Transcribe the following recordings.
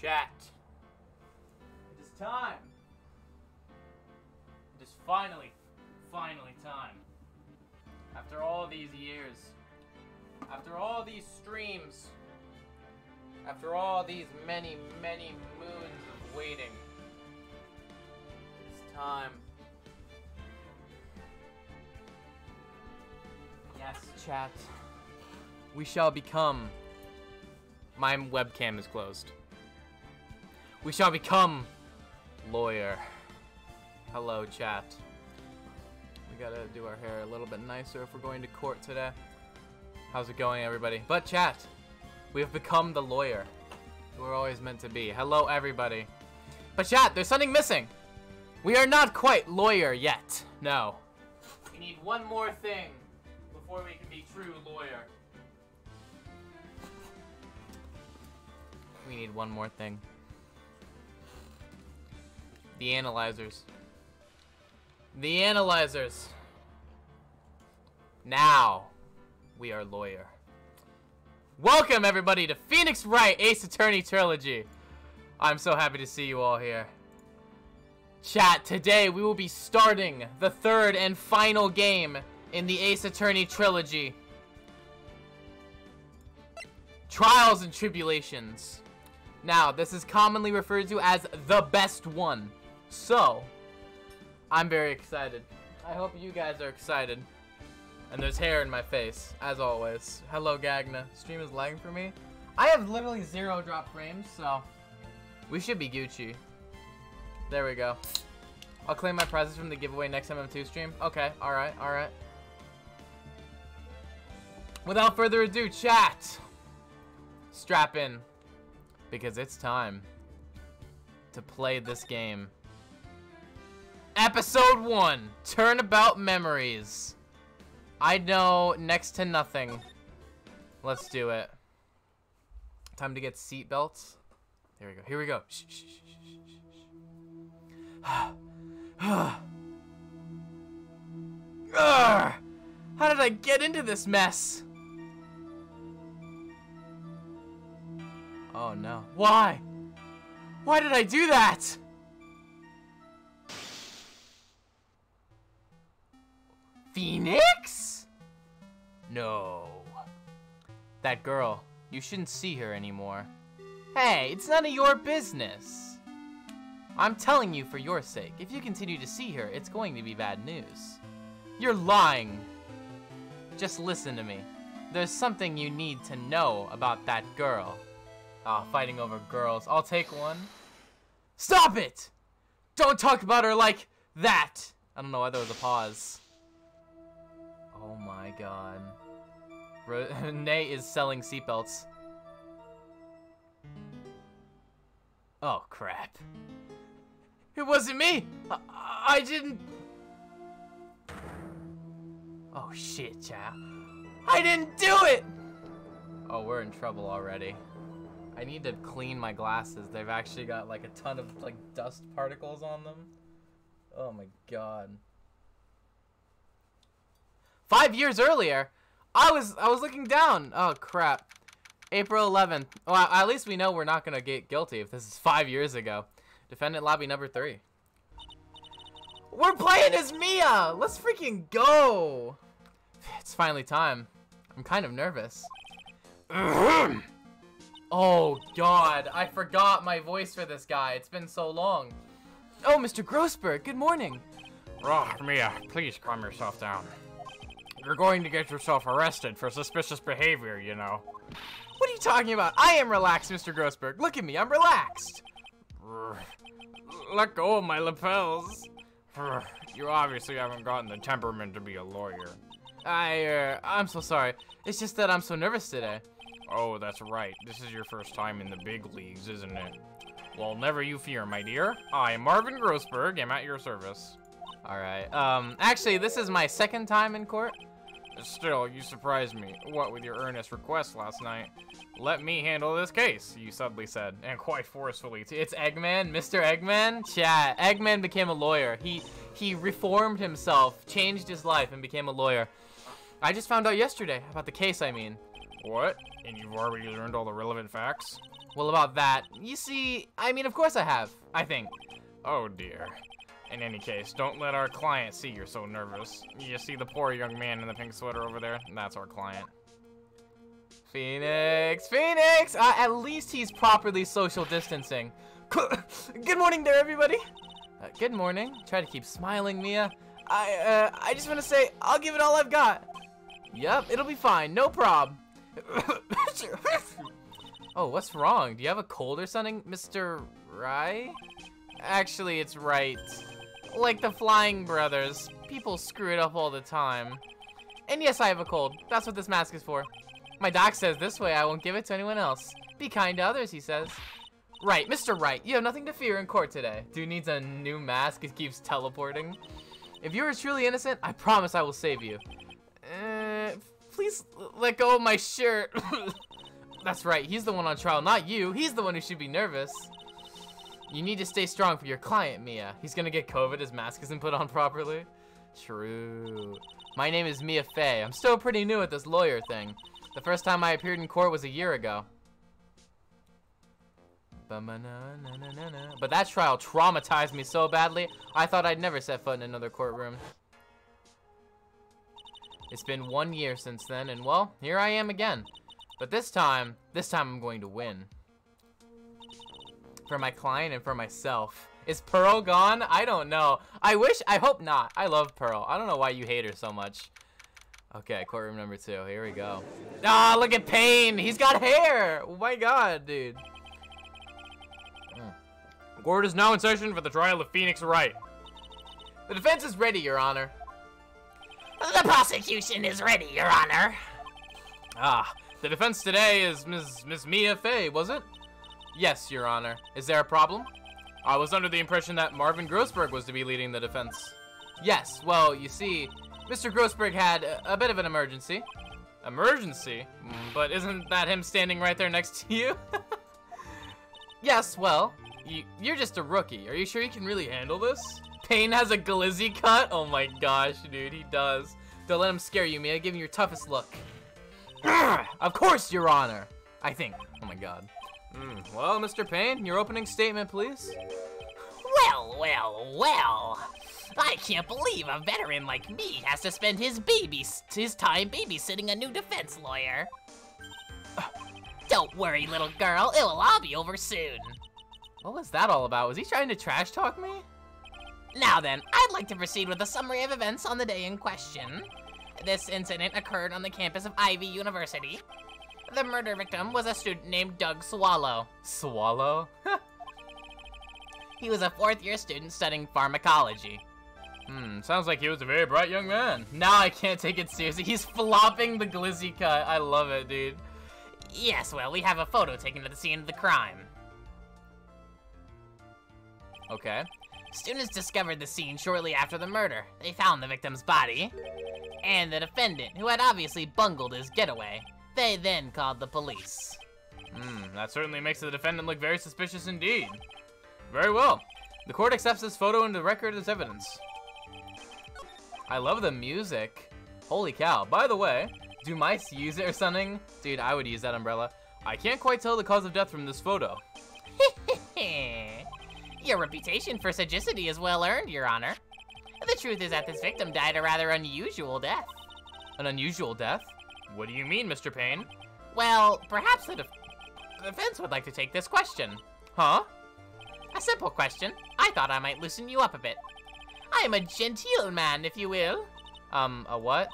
Chat. It is time. It is finally time. After all these years, after all these streams, after all these many moons of waiting, it's time. Yes, chat. We shall become... My webcam is closed. We shall become lawyer. Hello, chat. We gotta do our hair a little bit nicer if we're going to court today. How's it going, everybody? But chat, we have become the lawyer we're always meant to be. Hello, everybody. But chat, there's something missing. We are not quite lawyer yet. No. We need one more thing before we can be true lawyer. We need one more thing. The analyzers. The analyzers. Now, we are lawyer. Welcome, everybody, to Phoenix Wright Ace Attorney Trilogy. I'm so happy to see you all here. Chat, today we will be starting the third and final game in the Ace Attorney Trilogy. Trials and Tribulations. Now, this is commonly referred to as the best one. So, I'm very excited. I hope you guys are excited. And there's hair in my face, as always. Hello, Gagna. Stream is lagging for me. I have literally 0 drop frames, so we should be Gucci. There we go. I'll claim my prizes from the giveaway next MM2 stream. Okay, alright. Without further ado, chat. Strap in. Because it's time to play this game. Episode 1, Turnabout Memories. I know next to nothing. Let's do it. Time to get seatbelts. There we go. Here we go. Shh, shh, shh, shh, shh. How did I get into this mess? Oh no. Why? Why did I do that? Phoenix? No. That girl, you shouldn't see her anymore. Hey, it's none of your business. I'm telling you for your sake. If you continue to see her, it's going to be bad news. You're lying. Just listen to me. There's something you need to know about that girl. Ah, fighting over girls. I'll take one. Stop it! Don't talk about her like that! I don't know why there was a pause. Oh my god. Renee is selling seatbelts. Oh crap. It wasn't me! I didn't... Oh shit, chat. I didn't do it! Oh, we're in trouble already. I need to clean my glasses. They've actually got like a ton of like dust particles on them. Oh my god. 5 years earlier, I was looking down. Oh crap. April 11th. Well, at least we know we're not gonna get guilty if this is 5 years ago. Defendant lobby number 3. We're playing as Mia. Let's freaking go. It's finally time. I'm kind of nervous. Oh god, I forgot my voice for this guy. It's been so long. Oh, Mr. Grossberg, good morning. Oh, Mia, please calm yourself down. You're going to get yourself arrested for suspicious behavior, you know. What are you talking about? I am relaxed, Mr. Grossberg. Look at me, I'm relaxed. Let go of my lapels. You obviously haven't gotten the temperament to be a lawyer. I'm so sorry. It's just that I'm so nervous today. Oh, that's right. This is your first time in the big leagues, isn't it? Well, never you fear, my dear. I, Marvin Grossberg, am at your service. Alright, actually, this is my second time in court. Still, you surprised me. What with your earnest request last night? Let me handle this case, you suddenly said, and quite forcefully. It's Eggman, Mr. Eggman. Chat, Eggman became a lawyer. He reformed himself, changed his life, and became a lawyer. I just found out yesterday about the case, I mean. What? And you've already learned all the relevant facts? Well, about that, you see, I mean, of course I have, I think. Oh dear. In any case, don't let our client see you're so nervous. You see the poor young man in the pink sweater over there? That's our client. Phoenix! Phoenix! At least he's properly social distancing. Good morning there, everybody. Good morning. Try to keep smiling, Mia. I just want to say, I'll give it all I've got. Yep, it'll be fine. No prob. Oh, what's wrong? Do you have a cold or something, Mr. Rai? Actually, it's right. Like the Flying Brothers. People screw it up all the time. And yes, I have a cold. That's what this mask is for. My doc says this way I won't give it to anyone else. Be kind to others, he says. Right, Mr. Right, you have nothing to fear in court today. Dude needs a new mask, it keeps teleporting. If you are truly innocent, I promise I will save you. Please let go of my shirt. That's right, he's the one on trial, not you. He's the one who should be nervous. You need to stay strong for your client, Mia. He's gonna get COVID, his mask isn't put on properly. True. My name is Mia Fey. I'm still pretty new at this lawyer thing. The first time I appeared in court was a year ago. But that trial traumatized me so badly, I thought I'd never set foot in another courtroom. It's been 1 year since then, and well, here I am again. But this time I'm going to win. For my client and for myself. Is Pearl gone? I don't know. I hope not. I love Pearl. I don't know why you hate her so much. Okay, courtroom number 2. Here we go. Ah, look at Payne. He's got hair. Oh my god, dude. Court is now in session for the trial of Phoenix Wright. The defense is ready, Your Honor. The prosecution is ready, Your Honor. Ah, the defense today is Miss Mia Fey, was it? Yes, Your Honor. Is there a problem? I was under the impression that Marvin Grossberg was to be leading the defense. Yes, well, you see, Mr. Grossberg had a bit of an emergency. Emergency? But isn't that him standing right there next to you? Yes, well, you're just a rookie. Are you sure you can really handle this? Payne has a glizzy cut? Oh my gosh, dude, he does. Don't let him scare you, Mia. Give him your toughest look. Of course, Your Honor. I think. Oh my god. Well, Mr. Payne, your opening statement, please. Well. I can't believe a veteran like me has to spend his time babysitting a new defense lawyer. Don't worry, little girl. It will all be over soon. What was that all about? Was he trying to trash talk me? Now then, I'd like to proceed with a summary of events on the day in question. This incident occurred on the campus of Ivy University. The murder victim was a student named Doug Swallow. Swallow? He was a 4th-year student studying pharmacology. Sounds like he was a very bright young man. Now I can't take it seriously. He's flopping the glizzy cut. I love it, dude. Yes, well, we have a photo taken at the scene of the crime. Okay. Students discovered the scene shortly after the murder. They found the victim's body and the defendant, who had obviously bungled his getaway. They then called the police. That certainly makes the defendant look very suspicious indeed. Very well. The court accepts this photo into the record as evidence. I love the music. Holy cow. By the way, do mice use it or something? Dude, I would use that umbrella. I can't quite tell the cause of death from this photo. Your reputation for sagacity is well earned, Your Honor. The truth is that this victim died a rather unusual death. An unusual death? What do you mean, Mr. Payne? Well, perhaps the defense would like to take this question. Huh? A simple question. I thought I might loosen you up a bit. I am a genteel man, if you will. A what?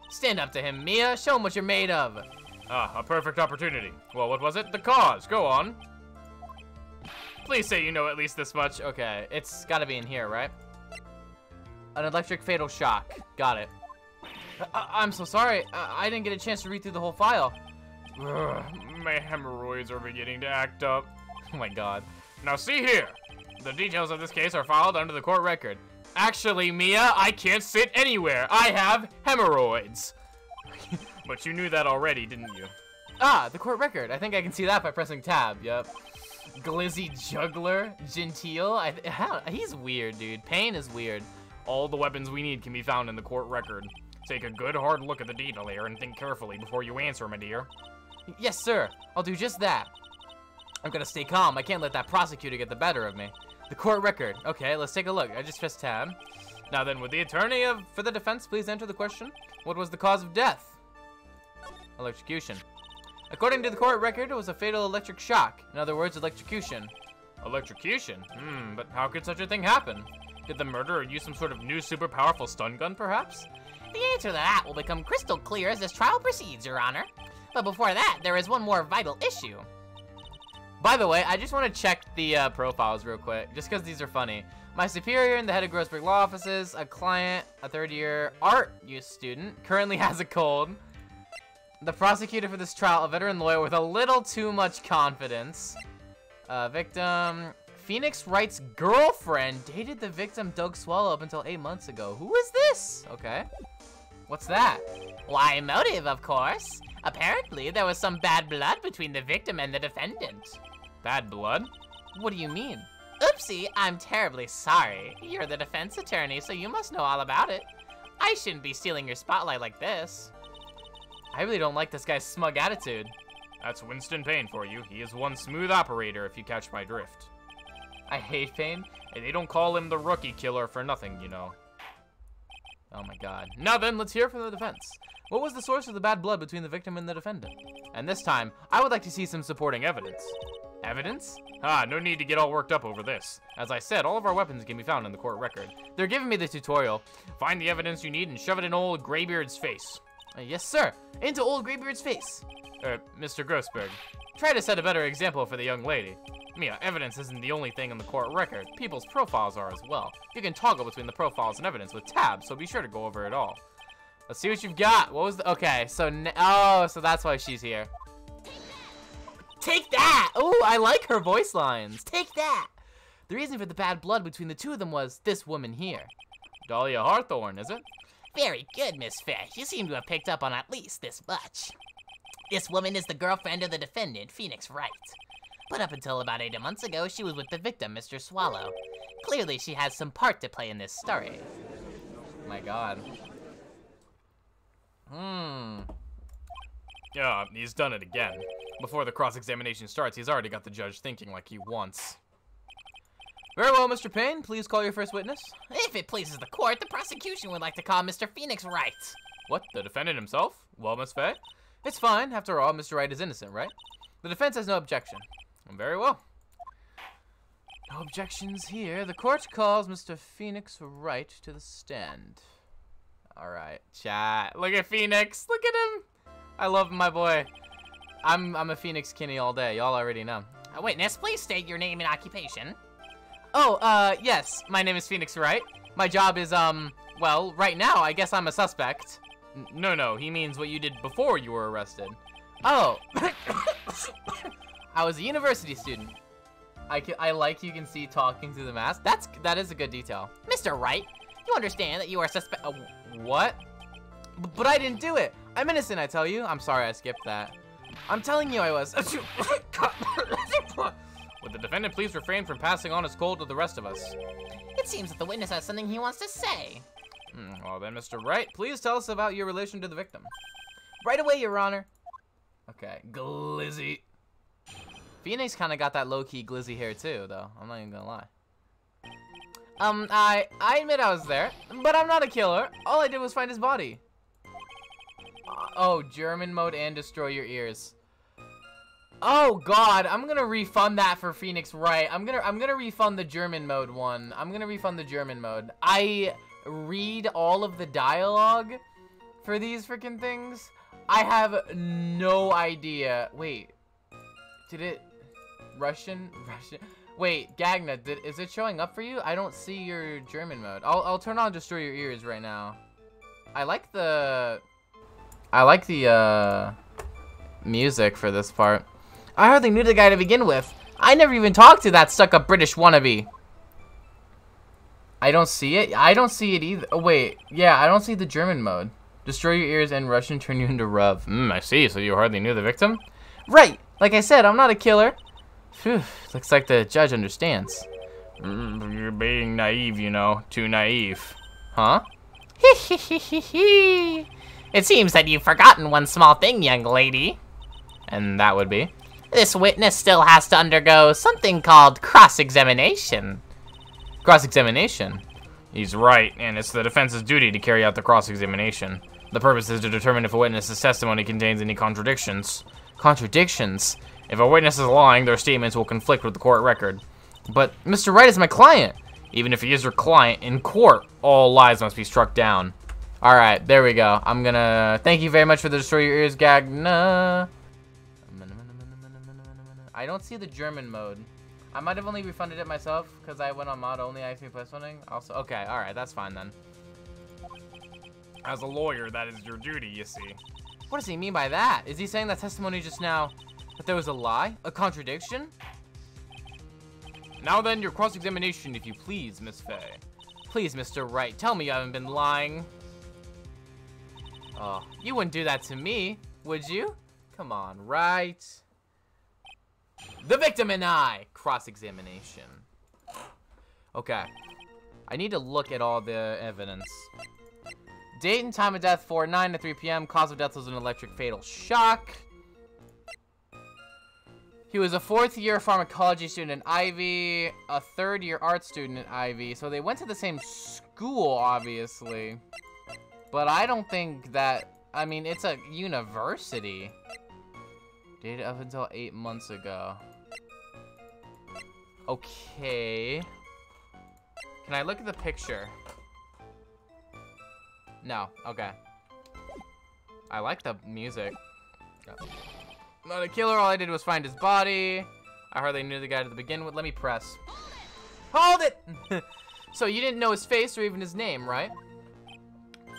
Stand up to him, Mia. Show him what you're made of. A perfect opportunity. Well, what was it? The cause. Go on. Please say you know at least this much. Okay, it's gotta be in here, right? An electric fatal shock. Got it. I'm so sorry. I didn't get a chance to read through the whole file. Ugh, my hemorrhoids are beginning to act up. Oh my god. Now see here. The details of this case are filed under the court record. Actually, Mia, I can't sit anywhere. I have hemorrhoids. But you knew that already, didn't you? Ah, the court record. I think I can see that by pressing tab. Yep. Glizzy juggler, genteel. He's weird, dude. Payne is weird. All the weapons we need can be found in the court record. Take a good hard look at the detail here and think carefully before you answer, my dear. Yes, sir. I'll do just that. I'm gonna stay calm. I can't let that prosecutor get the better of me. The court record. Okay, let's take a look. I just pressed tab. Now then, would the attorney for the defense please enter the question? What was the cause of death? Electrocution. According to the court record, it was a fatal electric shock. In other words, electrocution. Electrocution? But how could such a thing happen? Did the murderer use some sort of new super powerful stun gun, perhaps? The answer to that will become crystal clear as this trial proceeds, Your Honor. But before that, there is one more vital issue. By the way, I just want to check the profiles real quick, just because these are funny. My superior in the head of Grossberg Law Offices, a client, a third-year art use student, currently has a cold. The prosecutor for this trial, a veteran lawyer with a little too much confidence. Victim, Phoenix Wright's girlfriend dated the victim Doug Swallow up until 8 months ago. Who is this? Okay. What's that? Why, motive, of course. Apparently, there was some bad blood between the victim and the defendant. Bad blood? What do you mean? Oopsie, I'm terribly sorry. You're the defense attorney, so you must know all about it. I shouldn't be stealing your spotlight like this. I really don't like this guy's smug attitude. That's Winston Payne for you. He is one smooth operator, if you catch my drift. I hate Payne. And they don't call him the rookie killer for nothing, you know. Oh my god. Now then, let's hear from the defense. What was the source of the bad blood between the victim and the defendant? And this time, I would like to see some supporting evidence. Evidence? No need to get all worked up over this. As I said, all of our weapons can be found in the court record. They're giving me the tutorial. Find the evidence you need and shove it in old Graybeard's face. Yes, sir. Into old Graybeard's face. Mr. Grossberg. Try to set a better example for the young lady. Mia, evidence isn't the only thing in the court record. People's profiles are as well. You can toggle between the profiles and evidence with tabs, so be sure to go over it all. Let's see what you've got. What was the... Okay, so... so that's why she's here. Take that! Oh, I like her voice lines. Take that! The reason for the bad blood between the two of them was this woman here. Dahlia Hawthorne, is it? Very good, Miss Fish. You seem to have picked up on at least this much. This woman is the girlfriend of the defendant, Phoenix Wright. But up until about 8 months ago, she was with the victim, Mr. Swallow. Clearly, she has some part to play in this story. My god. Yeah, he's done it again. Before the cross-examination starts, he's already got the judge thinking like he wants. Very well, Mr. Payne. Please call your first witness. If it pleases the court, the prosecution would like to call Mr. Phoenix Wright. What, the defendant himself? Well, Miss Faye? It's fine. After all, Mr. Wright is innocent, right? The defense has no objection. Very well. No objections here. The court calls Mr. Phoenix Wright to the stand. All right, chat. Look at Phoenix. Look at him. I love my boy. I'm a Phoenix Kinney all day. Y'all already know. Witness, please state your name and occupation. Oh, yes. My name is Phoenix Wright. My job is, well, right now, I guess I'm a suspect. No, he means what you did before you were arrested. Oh. I was a university student. I like you can see talking through the mask. That is a good detail. Mr. Wright, you understand that you are what? But I didn't do it. I'm innocent, I tell you. I'm sorry I skipped that. I'm telling you I was. Would the defendant please refrain from passing on his cold to the rest of us? It seems that the witness has something he wants to say. Well then, Mr. Wright, please tell us about your relation to the victim. Right away, Your Honor. Okay, Glizzy. Phoenix kind of got that low-key glizzy hair too, though. I'm not even gonna lie. I admit I was there, but I'm not a killer. All I did was find his body. Oh, German mode and destroy your ears. Oh God, I'm gonna refund that for Phoenix Wright. I'm gonna refund the German mode one. I'm gonna refund the German mode. I read all of the dialogue for these freaking things. I have no idea. Wait, did it Russian? Wait, Gagna, is it showing up for you? I don't see your German mode. I'll turn on destroy your ears right now. I like the music for this part. I hardly knew the guy to begin with. I never even talked to that stuck-up British wannabe. I don't see it. I don't see it either. Oh, wait. Yeah, I don't see the German mode. Destroy your ears and Russian turn you into Rev. I see. So you hardly knew the victim? Right. Like I said, I'm not a killer. Phew. Looks like the judge understands. You're being naive, you know. Too naive. Huh? It seems that you've forgotten one small thing, young lady. And that would be? This witness still has to undergo something called cross-examination. Cross-examination? He's right, and it's the defense's duty to carry out the cross-examination. The purpose is to determine if a witness's testimony contains any contradictions. Contradictions? If a witness is lying, their statements will conflict with the court record. But Mr. Wright is my client. Even if he is your client, in court, all lies must be struck down. Alright, there we go. I'm gonna... Thank you very much for the Destroy Your Ears gag. Nah. I don't see the German mode. I might have only refunded it myself because I went on mod only. I actually plus funding. Also, okay, alright, that's fine then. As a lawyer, that is your duty, you see. What does he mean by that? Is he saying that testimony just now that there was a lie? A contradiction? Now then, your cross-examination, if you please, Miss Faye. Please, Mr. Wright, tell me you haven't been lying. Oh, you wouldn't do that to me, would you? Come on, Wright. The victim and I. Cross-examination. Okay. I need to look at all the evidence. Date and time of death, 4/9 to 3 p.m. Cause of death was an electric fatal shock. He was a 4th-year pharmacology student in Ivy, a 3rd-year art student in Ivy. So they went to the same school, obviously. But I don't think that... I mean, it's a university. Dated up until 8 months ago. Okay. Can I look at the picture? No. Okay. I like the music. Not a killer. All I did was find his body. I hardly knew the guy to begin with. Let me press. Hold it! So you didn't know his face or even his name, right?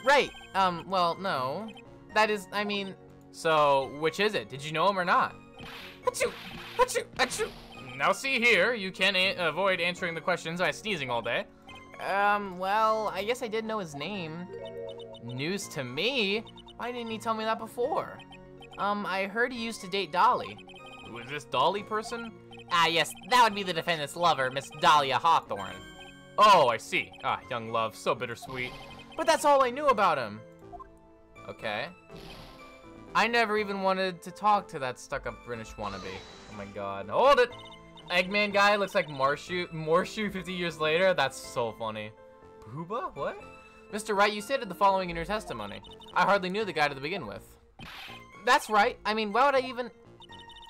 Right. Well, no. That is, I mean... So, which is it? Did you know him or not? Achoo! Achoo! Achoo! Now see here, you can avoid answering the questions by sneezing all day. Well, I guess I did know his name. News to me? Why didn't he tell me that before? I heard he used to date Dolly. Who is this Dolly person? Ah, yes, that would be the defendant's lover, Miss Dahlia Hawthorne. Oh, I see. Ah, young love, so bittersweet. But that's all I knew about him. Okay. I never even wanted to talk to that stuck-up British wannabe. Oh my god. Hold it! Eggman guy looks like Morshu 50 years later? That's so funny. Booba? What? Mr. Wright, you stated the following in your testimony. I hardly knew the guy to begin with. That's right. I mean, why would I even...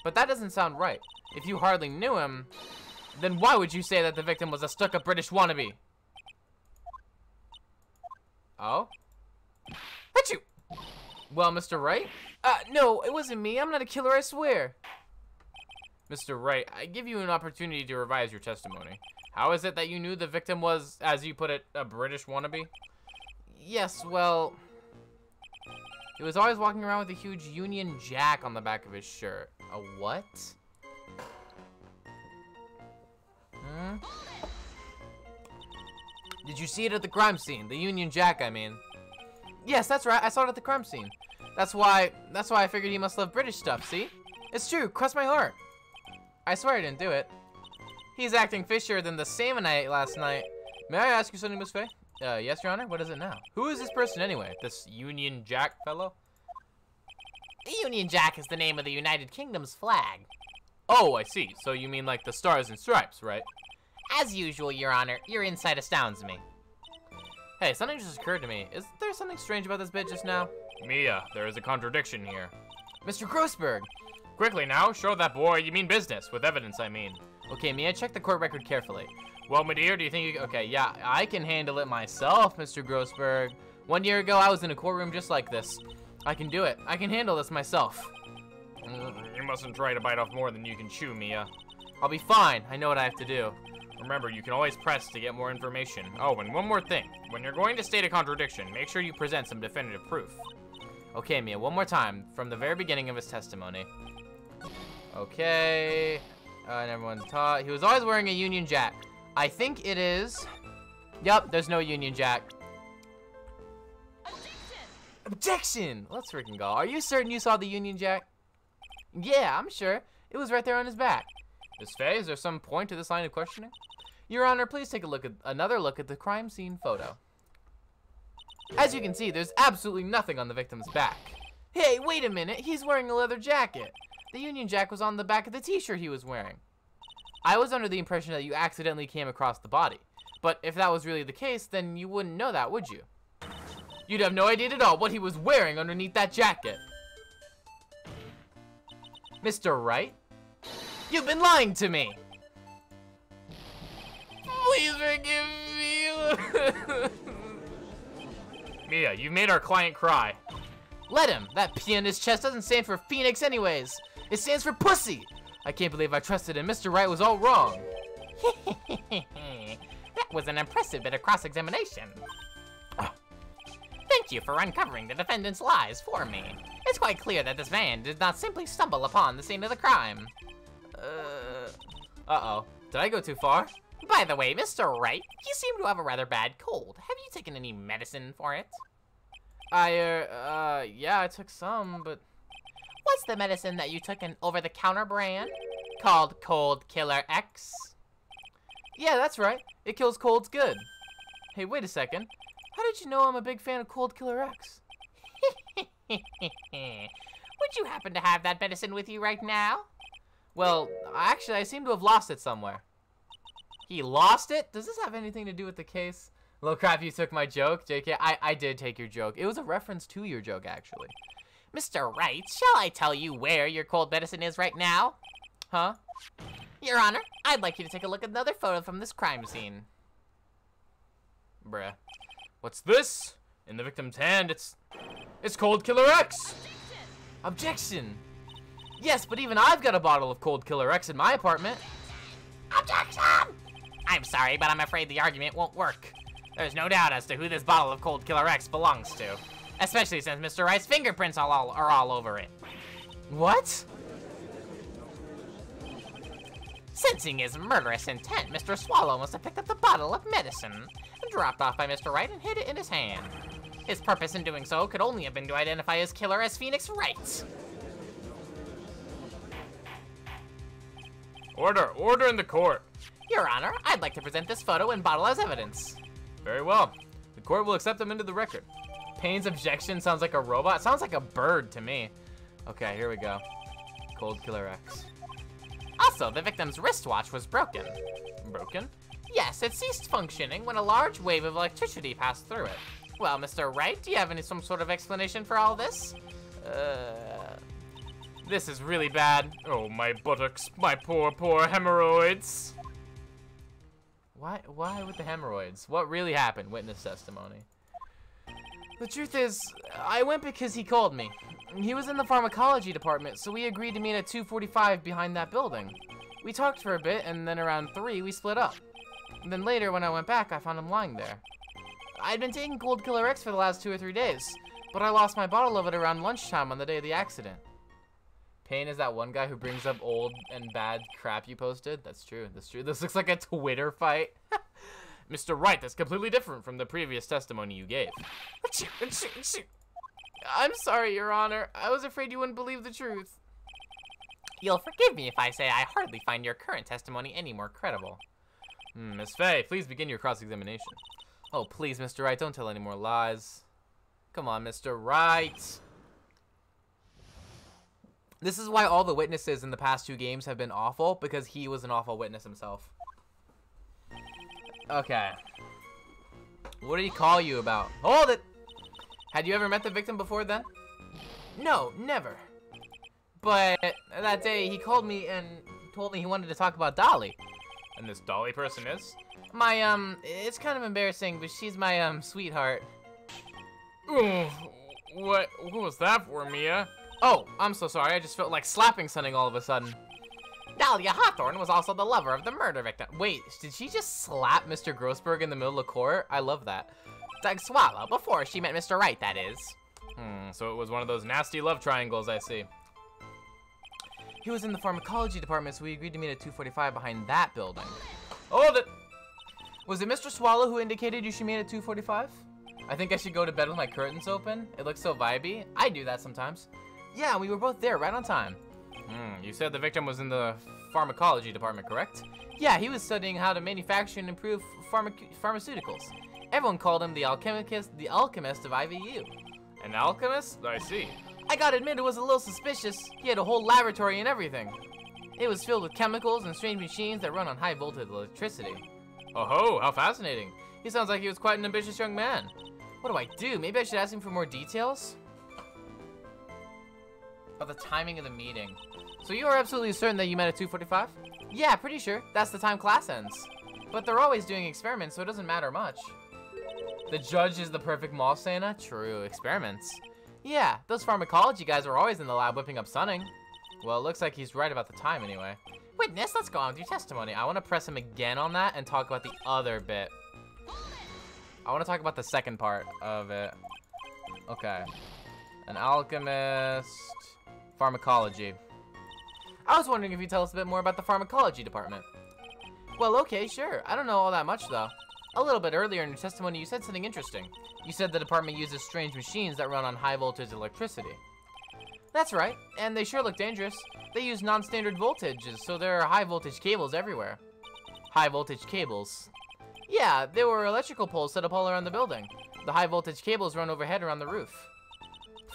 But that doesn't sound right. If you hardly knew him, then why would you say that the victim was a stuck-up British wannabe? Oh? Achoo! Well, Mr. Wright? No, it wasn't me. I'm not a killer, I swear. Mr. Wright, I give you an opportunity to revise your testimony. How is it that you knew the victim was, as you put it, a British wannabe? Yes, well... He was always walking around with a huge Union Jack on the back of his shirt. A what? Hmm? Did you see it at the crime scene? The Union Jack, I mean. Yes, that's right. I saw it at the crime scene. That's why I figured he must love British stuff, see? It's true. Cross my heart. I swear I didn't do it. He's acting fishier than the salmon I ate last night. May I ask you something, Miss Faye? Yes, Your Honor. What is it now? Who is this person anyway? This Union Jack fellow? Union Jack is the name of the United Kingdom's flag. Oh, I see. So you mean like the stars and stripes, right? As usual, Your Honor, your insight astounds me. Hey, something just occurred to me. Is there something strange about this bit just now? Mia, there is a contradiction here. Mr. Grossberg! Quickly now, show that boy you mean business. With evidence, I mean. Okay, Mia, check the court record carefully. Well, my dear, do you think you... Okay, yeah, I can handle it myself, Mr. Grossberg. 1 year ago, I was in a courtroom just like this. I can do it. I can handle this myself. You mustn't try to bite off more than you can chew, Mia. I'll be fine. I know what I have to do. Remember, you can always press to get more information. Oh, and one more thing. When you're going to state a contradiction, make sure you present some definitive proof. Okay, Mia, one more time, from the very beginning of his testimony. Okay. And everyone taught. He was always wearing a Union Jack. I think it is... Yup, there's no Union Jack. Objection! Let's freaking go. Are you certain you saw the Union Jack? Yeah, I'm sure. It was right there on his back. Miss Faye, is there some point to this line of questioning? Your Honor, please take another look at the crime scene photo. As you can see, there's absolutely nothing on the victim's back. Hey, wait a minute. He's wearing a leather jacket. The Union Jack was on the back of the t-shirt he was wearing. I was under the impression that you accidentally came across the body. But if that was really the case, then you wouldn't know that, would you? You'd have no idea at all what he was wearing underneath that jacket. Mr. Wright? You've been lying to me! Please forgive me! Mia, you made our client cry. Let him! That P on his chest doesn't stand for Phoenix anyways. It stands for pussy! I can't believe I trusted him. Mr. Wright was all wrong. That was an impressive bit of cross-examination. Thank you for uncovering the defendant's lies for me. It's quite clear that this man did not simply stumble upon the scene of the crime. Uh-oh. Did I go too far? By the way, Mr. Wright, you seem to have a rather bad cold. Have you taken any medicine for it? Yeah, I took some, but... What's the medicine that you took, an over-the-counter brand? Called Cold Killer X? Yeah, that's right. It kills colds good. Hey, wait a second. How did you know I'm a big fan of Cold Killer X? Would you happen to have that medicine with you right now? Well, actually, I seem to have lost it somewhere. He lost it? Does this have anything to do with the case? Little crap, you took my joke, JK. I did take your joke. It was a reference to your joke, actually. Mr. Wright, shall I tell you where your cold medicine is right now? Huh? Your Honor, I'd like you to take a look at another photo from this crime scene. Bruh. What's this? In the victim's hand, it's Cold Killer X! Objection! Yes, but even I've got a bottle of Cold Killer X in my apartment. Objection! I'm sorry, but I'm afraid the argument won't work. There's no doubt as to who this bottle of Cold Killer X belongs to. Especially since Mr. Wright's fingerprints are all over it. What? Sensing his murderous intent, Mr. Swallow must have picked up the bottle of medicine, dropped off by Mr. Wright, and hid it in his hand. His purpose in doing so could only have been to identify his killer as Phoenix Wright. Order in the court. Your Honor, I'd like to present this photo and bottle as evidence. Very well. The court will accept them into the record. Payne's objection sounds like a robot. Sounds like a bird to me. Okay, here we go. Cold Killer X. Also, the victim's wristwatch was broken. Broken? Yes, it ceased functioning when a large wave of electricity passed through it. Well, Mr. Wright, do you have some sort of explanation for all this? This is really bad. Oh, my buttocks, my poor hemorrhoids. Why with the hemorrhoids? What really happened? Witness testimony. The truth is, I went because he called me. He was in the pharmacology department, so we agreed to meet at 2:45 behind that building. We talked for a bit, and then around 3, we split up. And then later, when I went back, I found him lying there. I'd been taking Cold Killer X for the last 2 or 3 days, but I lost my bottle of it around lunchtime on the day of the accident. Payne is that one guy who brings up old and bad crap you posted? That's true, that's true. This looks like a Twitter fight. Mr. Wright, that's completely different from the previous testimony you gave. I'm sorry, Your Honor. I was afraid you wouldn't believe the truth. You'll forgive me if I say I hardly find your current testimony any more credible. Miss Faye, please begin your cross-examination. Oh, please, Mr. Wright, don't tell any more lies. Come on, Mr. Wright. This is why all the witnesses in the past 2 games have been awful, because he was an awful witness himself. Okay. What did he call you about? Hold it! Had you ever met the victim before then? No, never. But that day he called me and told me he wanted to talk about Dolly. And this Dolly person is? My, it's kind of embarrassing, but she's my, sweetheart. Ooh, what was that for, Mia? Oh, I'm so sorry. I just felt like slapping something all of a sudden. Dahlia Hawthorne was also the lover of the murder victim. Wait, did she just slap Mr. Grossberg in the middle of court? I love that. Doug Swallow, before she met Mr. Wright, that is. So it was one of those nasty love triangles, I see. He was in the pharmacology department, so we agreed to meet at 2:45 behind that building. Hold it! Was it Mr. Swallow who indicated you should meet at 2:45? I think I should go to bed with my curtains open. It looks so vibey. I do that sometimes. Yeah, we were both there right on time. You said the victim was in the pharmacology department, correct? Yeah, he was studying how to manufacture and improve pharmaceuticals. Everyone called him the alchemist of IVU. An alchemist? I see. I gotta admit it was a little suspicious. He had a whole laboratory and everything. It was filled with chemicals and strange machines that run on high voltage electricity. Oh ho, how fascinating. He sounds like he was quite an ambitious young man. What do I do? Maybe I should ask him for more details? Of the timing of the meeting. So you are absolutely certain that you met at 2:45? Yeah, pretty sure. That's the time class ends. But they're always doing experiments, so it doesn't matter much. The judge is the perfect mall Santa? True, experiments. Yeah, those pharmacology guys are always in the lab whipping up Sunning. Well, it looks like he's right about the time anyway. Witness, let's go on with your testimony. I want to press him again on that and talk about the other bit. I want to talk about the second part of it. Okay. An alchemist. Pharmacology. I was wondering if you'd tell us a bit more about the pharmacology department. Well, okay, sure. I don't know all that much, though. A little bit earlier in your testimony, you said something interesting. You said the department uses strange machines that run on high-voltage electricity. That's right, and they sure look dangerous. They use non-standard voltages, so there are high-voltage cables everywhere. High-voltage cables. Yeah, there were electrical poles set up all around the building. The high-voltage cables run overhead around the roof.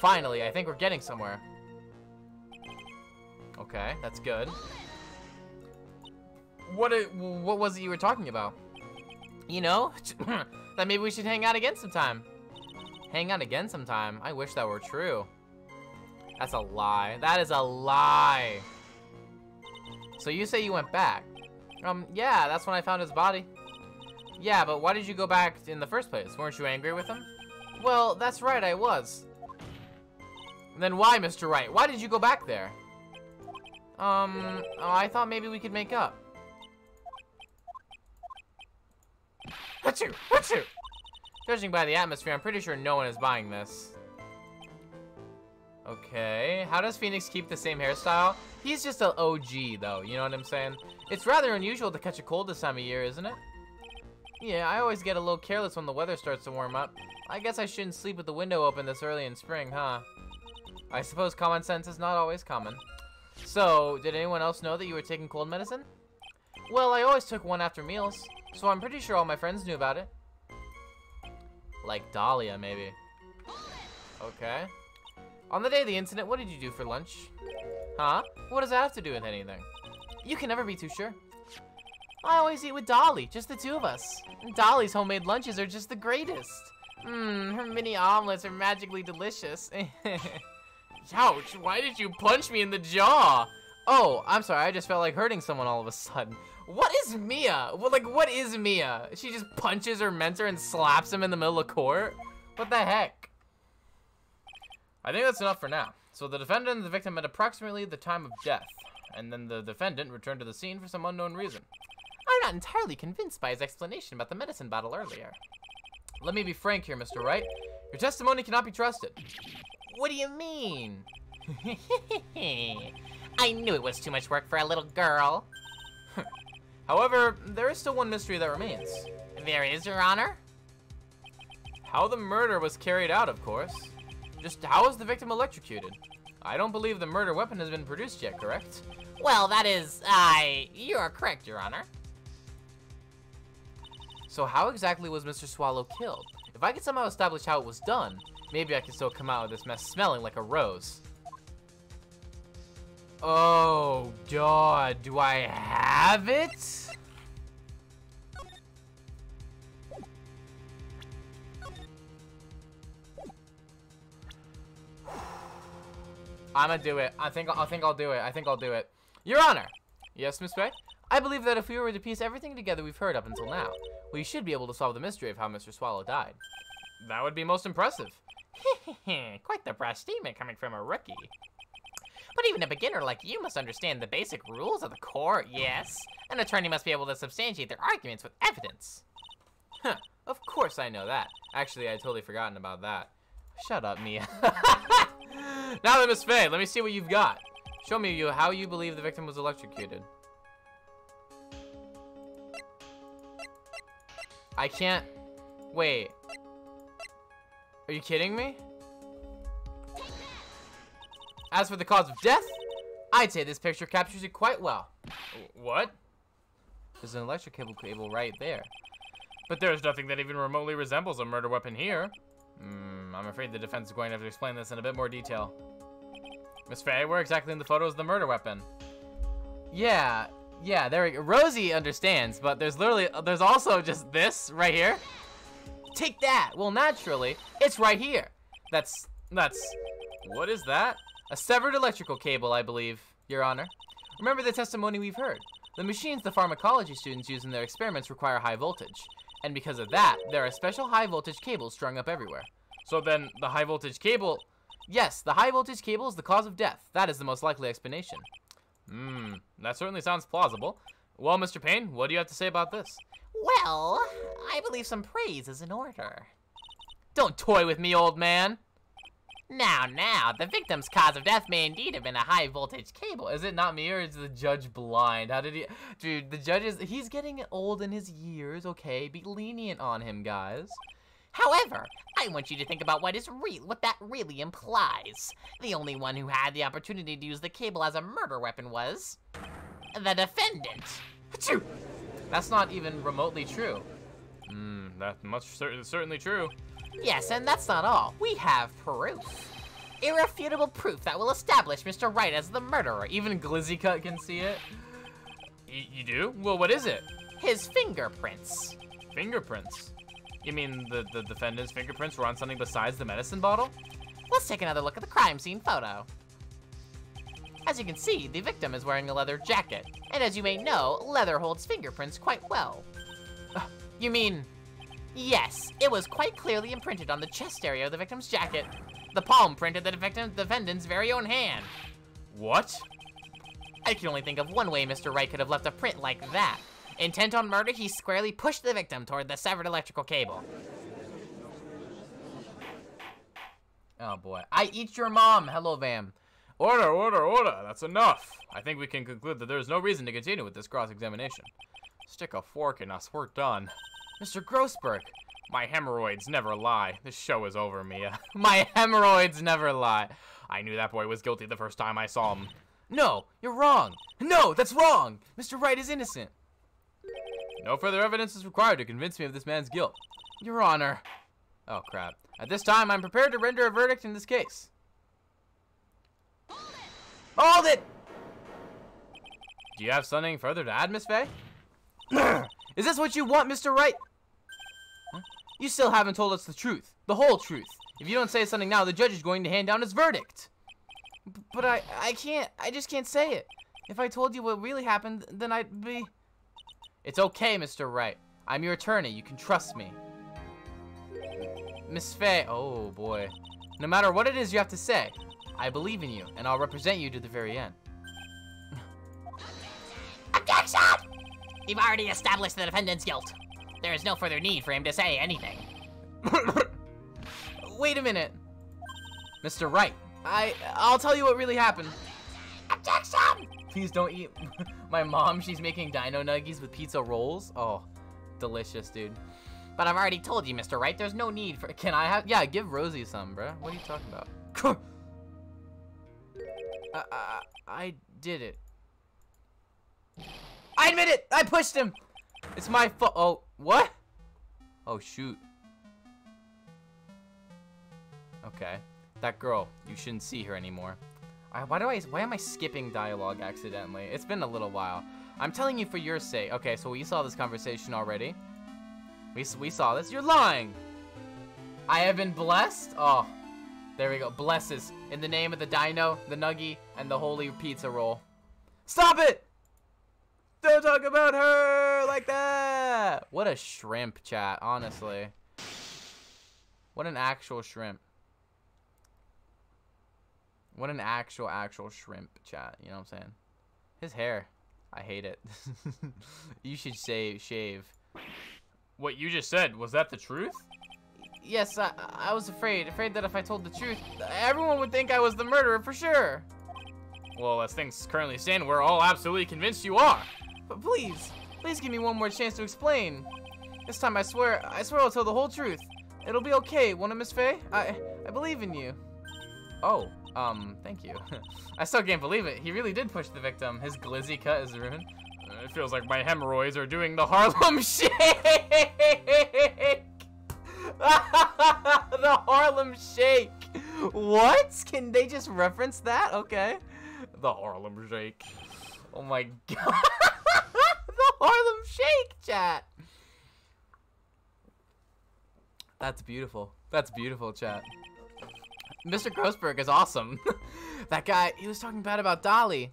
Finally, I think we're getting somewhere. Okay, that's good. What was it you were talking about? You know, that maybe we should hang out again sometime. Hang out again sometime? I wish that were true. That's a lie. That is a lie. So you say you went back? Yeah, that's when I found his body. Yeah, but why did you go back in the first place? Weren't you angry with him? Well, that's right, I was. Then why, Mr. Wright? Why did you go back there? Oh, I thought maybe we could make up. Achoo! Achoo! Judging by the atmosphere, I'm pretty sure no one is buying this. Okay, how does Phoenix keep the same hairstyle? He's just an OG, though, you know what I'm saying? It's rather unusual to catch a cold this time of year, isn't it? Yeah, I always get a little careless when the weather starts to warm up. I guess I shouldn't sleep with the window open this early in spring, huh? I suppose common sense is not always common. So, did anyone else know that you were taking cold medicine? Well, I always took one after meals, so I'm pretty sure all my friends knew about it. Like Dahlia, maybe. Okay. On the day of the incident, what did you do for lunch? Huh? What does that have to do with anything? You can never be too sure. I always eat with Dolly, just the two of us. Dolly's homemade lunches are just the greatest. Her mini omelets are magically delicious. Ouch, why did you punch me in the jaw? Oh, I'm sorry, I just felt like hurting someone all of a sudden. What is Mia? Well, like, what is Mia? She just punches her mentor and slaps him in the middle of court? What the heck? I think that's enough for now. So the defendant and the victim at approximately the time of death, and then the defendant returned to the scene for some unknown reason. I'm not entirely convinced by his explanation about the medicine bottle earlier. Let me be frank here, Mr. Wright. Your testimony cannot be trusted. What do you mean? I knew it was too much work for a little girl. However, there is still one mystery that remains. There is, Your Honor. How the murder was carried out, of course. Just how was the victim electrocuted? I don't believe the murder weapon has been produced yet, correct? Well, that is, you are correct, Your Honor. So how exactly was Mr. Swallow killed? If I could somehow establish how it was done, maybe I could still come out of this mess smelling like a rose. Oh, God, do I have it? I'm gonna do it. I think I'll do it. Your Honor. Yes, Miss Bay? I believe that if we were to piece everything together we've heard up until now, we should be able to solve the mystery of how Mr. Swallow died. That would be most impressive. Quite the brash statement coming from a rookie. But even a beginner like you must understand the basic rules of the court, yes? An attorney must be able to substantiate their arguments with evidence. Huh, of course I know that. Actually, I had totally forgotten about that. Shut up, Mia. Now then, Miss Faye, let me see what you've got. Show me how you believe the victim was electrocuted. I can't... Wait. Are you kidding me? As for the cause of death, I'd say this picture captures it quite well. What? There's an electrical cable right there. But there's nothing that even remotely resembles a murder weapon here. I'm afraid the defense is going to have to explain this in a bit more detail. Miss Faye, where exactly in the photo is the murder weapon? Yeah, there we go. Rosie understands, but there's also just this right here. Take that. Well, naturally, it's right here. That's, What is that? a severed electrical cable, I believe, Your Honor. Remember the testimony we've heard. The machines the pharmacology students use in their experiments require high voltage. And because of that, there are special high voltage cables strung up everywhere. So then, the high voltage cable... Yes, the high voltage cable is the cause of death. That is the most likely explanation. That certainly sounds plausible. Well, Mr. Payne, what do you have to say about this? Well, I believe some praise is in order. Don't toy with me, old man. Now, the victim's cause of death may indeed have been a high voltage cable. Is it not me or is the judge blind? How did he... Dude, the judge is... He's getting old in his years, okay? Be lenient on him, guys. However, I want you to think about what that really implies. The only one who had the opportunity to use the cable as a murder weapon was... the defendant. Achoo! That's not even remotely true. That's certainly true. Yes, and that's not all. We have proof. Irrefutable proof that will establish Mr. Wright as the murderer. Even Glizzycut can see it. You do? Well, what is it? His fingerprints. Fingerprints? You mean the defendant's fingerprints were on something besides the medicine bottle? Let's take another look at the crime scene photo. As you can see, the victim is wearing a leather jacket. And as you may know, leather holds fingerprints quite well. You mean... Yes, it was quite clearly imprinted on the chest area of the victim's jacket. The palm print of the defendant's very own hand. What? I can only think of one way Mr. Wright could have left a print like that. Intent on murder, he squarely pushed the victim toward the severed electrical cable. Oh boy. I eat your mom. Hello, Vam. Order. That's enough. I think we can conclude that there is no reason to continue with this cross-examination. Stick a fork in us. We're done. Mr. Grossberg. My hemorrhoids never lie. This show is over, Mia. My hemorrhoids never lie. I knew that boy was guilty the first time I saw him. No, you're wrong. No, that's wrong. Mr. Wright is innocent. No further evidence is required to convince me of this man's guilt. Your Honor. Oh, crap. At this time, I'm prepared to render a verdict in this case. Hold it! Do you have something further to add, Miss Faye? Is this what you want, Mr. Wright? Huh? You still haven't told us the truth. The whole truth. If you don't say something now, the judge is going to hand down his verdict. But I can't. I just can't say it. If I told you what really happened, then I'd be... It's okay, Mr. Wright. I'm your attorney. You can trust me. Miss Faye. Oh, boy. No matter what it is you have to say, I believe in you, and I'll represent you to the very end. Objection! You've already established the defendant's guilt. There is no further need for him to say anything. Wait a minute. Mr. Wright, I'll tell you what really happened. Objection! Please don't eat my mom. She's making dino nuggies with pizza rolls. Oh, delicious, dude. But I've already told you, Mr. Wright, there's no need for... Can I have... Yeah, give Rosie some, bruh. What are you talking about? I did it. I admit it! I pushed him! It's my fault. Oh, what? Oh, shoot. Okay. That girl, you shouldn't see her anymore. Why am I skipping dialogue accidentally? It's been a little while. I'm telling you for your sake. Okay, so we saw this conversation already. We saw this. You're lying! I have been blessed? Oh, there we go. Blesses. In the name of the dino, the nuggie, and the holy pizza roll. Stop it! Don't talk about her like that! What a shrimp, chat, honestly. What an actual shrimp. What an actual shrimp, chat. You know what I'm saying? His hair. I hate it. You should shave. What you just said, was that the truth? Yes, I was afraid that if I told the truth, everyone would think I was the murderer for sure. Well, as things currently stand, we're all absolutely convinced you are. But please give me one more chance to explain. This time I swear I'll tell the whole truth. It'll be okay, won't it, Miss Faye? I believe in you. Oh, thank you. I still can't believe it. He really did push the victim. His glizzy cut is ruined. It feels like my hemorrhoids are doing the Harlem Shake! The Harlem Shake! What? Can they just reference that? Okay. The Harlem Shake. Oh my god. The Harlem Shake, chat. That's beautiful. That's beautiful, chat. Mr. Grossberg is awesome. That guy, he was talking bad about Dolly.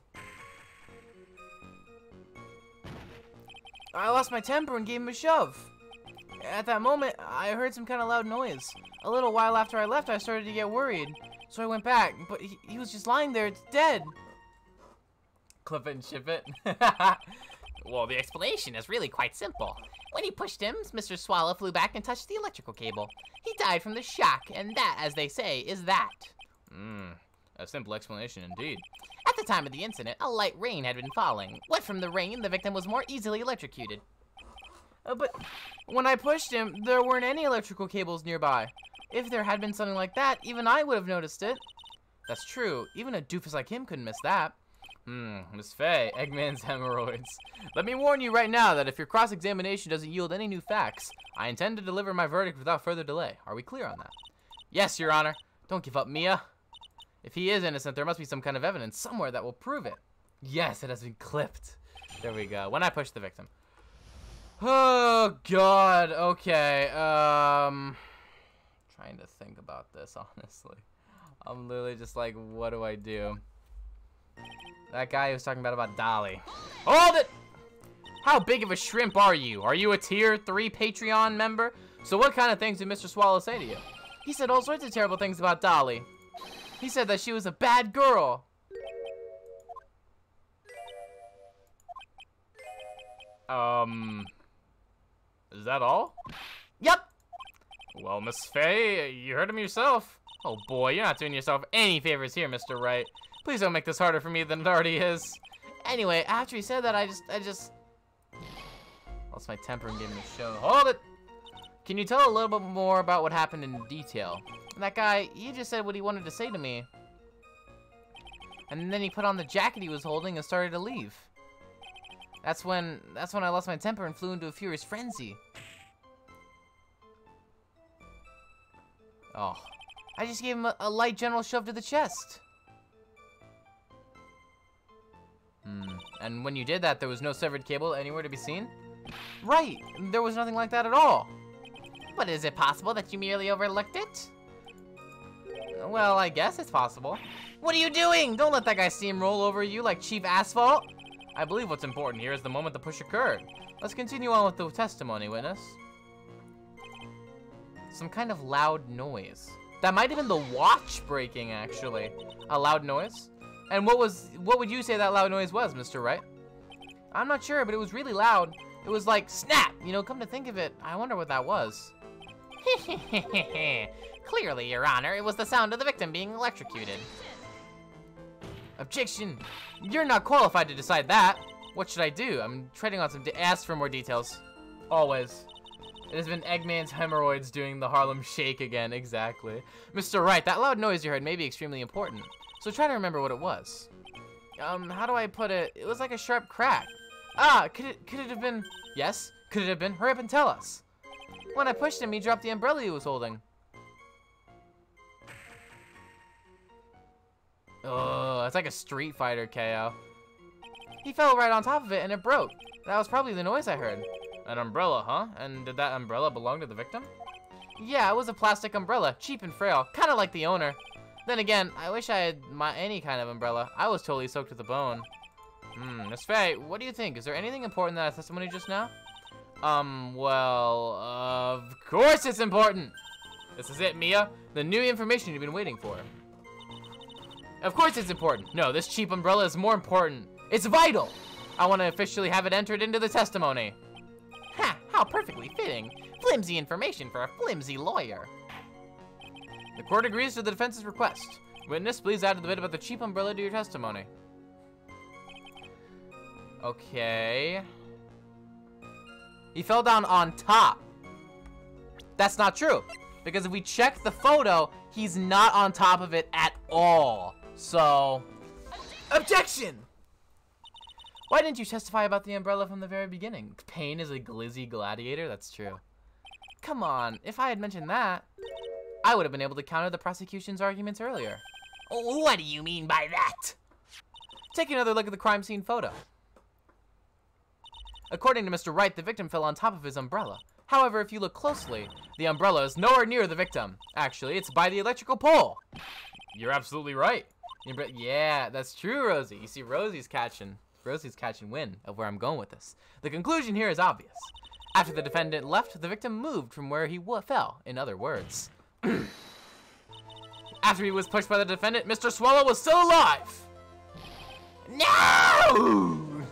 I lost my temper and gave him a shove. At that moment, I heard some kind of loud noise. A little while after I left, I started to get worried. So I went back, but he was just lying there, it's dead. Clip it and ship it. Well, the explanation is really quite simple. When he pushed him, Mr. Swallow flew back and touched the electrical cable. He died from the shock, and that, as they say, is that. A simple explanation indeed. At the time of the incident, a light rain had been falling. Wet from the rain, the victim was more easily electrocuted. But when I pushed him, there weren't any electrical cables nearby. If there had been something like that, even I would have noticed it. That's true. Even a doofus like him couldn't miss that. Miss Faye, Eggman's hemorrhoids. Let me warn you right now that if your cross-examination doesn't yield any new facts, I intend to deliver my verdict without further delay. Are we clear on that? Yes, Your Honor. Don't give up, Mia. If he is innocent, there must be some kind of evidence somewhere that will prove it. Yes, it has been clipped. There we go. When I pushed the victim. Oh, God. Okay. Trying to think about this, honestly. I'm literally just like, what do I do? That guy was talking about Dolly. Hold it! How big of a shrimp are you? Are you a tier 3 Patreon member? So what kind of things did Mr. Swallow say to you? He said all sorts of terrible things about Dolly. He said that she was a bad girl. Is that all? Yep. Well, Miss Faye, you heard him yourself. Oh boy, you're not doing yourself any favors here, Mr. Wright. Please don't make this harder for me than it already is. Anyway, after he said that, I just lost my temper and gave him a show. Hold it! Can you tell a little bit more about what happened in detail? That guy, he just said what he wanted to say to me. And then he put on the jacket he was holding and started to leave. That's when I lost my temper and flew into a furious frenzy. Oh, I just gave him a light general shove to the chest. And when you did that, there was no severed cable anywhere to be seen? Right, there was nothing like that at all. But is it possible that you merely overlooked it? Well, I guess it's possible. What are you doing? Don't let that guy steamroll over you like cheap asphalt. I believe what's important here is the moment the push occurred. Let's continue on with the testimony, witness. Some kind of loud noise. That might have been the watch breaking, actually. A loud noise? And what would you say that loud noise was, Mr. Wright? I'm not sure, but it was really loud. It was like, snap! You know, come to think of it, I wonder what that was. Clearly, Your Honor, it was the sound of the victim being electrocuted. Objection! You're not qualified to decide that. What should I do? I'm treading on some ask for more details. Always. It has been Eggman's hemorrhoids doing the Harlem Shake again, exactly. Mr. Wright, that loud noise you heard may be extremely important. So try to remember what it was. How do I put it? It was like a sharp crack. Ah, could it have been? Yes, could it have been? Hurry up and tell us. When I pushed him, he dropped the umbrella he was holding. Oh, it's like a Street Fighter KO. He fell right on top of it and it broke. That was probably the noise I heard. An umbrella, huh? And did that umbrella belong to the victim? Yeah, it was a plastic umbrella, cheap and frail, kind of like the owner. Then again, I wish I had any kind of umbrella. I was totally soaked to the bone. Miss Faye, what do you think? Is there anything important in that testimony just now? Well, of course it's important! This is it, Mia. The new information you've been waiting for. Of course it's important. No, this cheap umbrella is more important. It's vital! I want to officially have it entered into the testimony. Ha! How perfectly fitting. Flimsy information for a flimsy lawyer. The court agrees to the defense's request. Witness, please add the bit about the cheap umbrella to your testimony. Okay. He fell down on top. That's not true. Because if we check the photo, he's not on top of it at all. So, objection! Why didn't you testify about the umbrella from the very beginning? Pain is a glizzy gladiator? That's true. Come on, if I had mentioned that. I would have been able to counter the prosecution's arguments earlier. What do you mean by that? Take another look at the crime scene photo. According to Mr. Wright, the victim fell on top of his umbrella. However, if you look closely, the umbrella is nowhere near the victim. Actually, it's by the electrical pole. You're absolutely right. Yeah, that's true, Rosie. You see, Rosie's catching wind of where I'm going with this. The conclusion here is obvious. After the defendant left, the victim moved from where he fell, in other words. After he was pushed by the defendant, Mr. Swallow was still alive. No!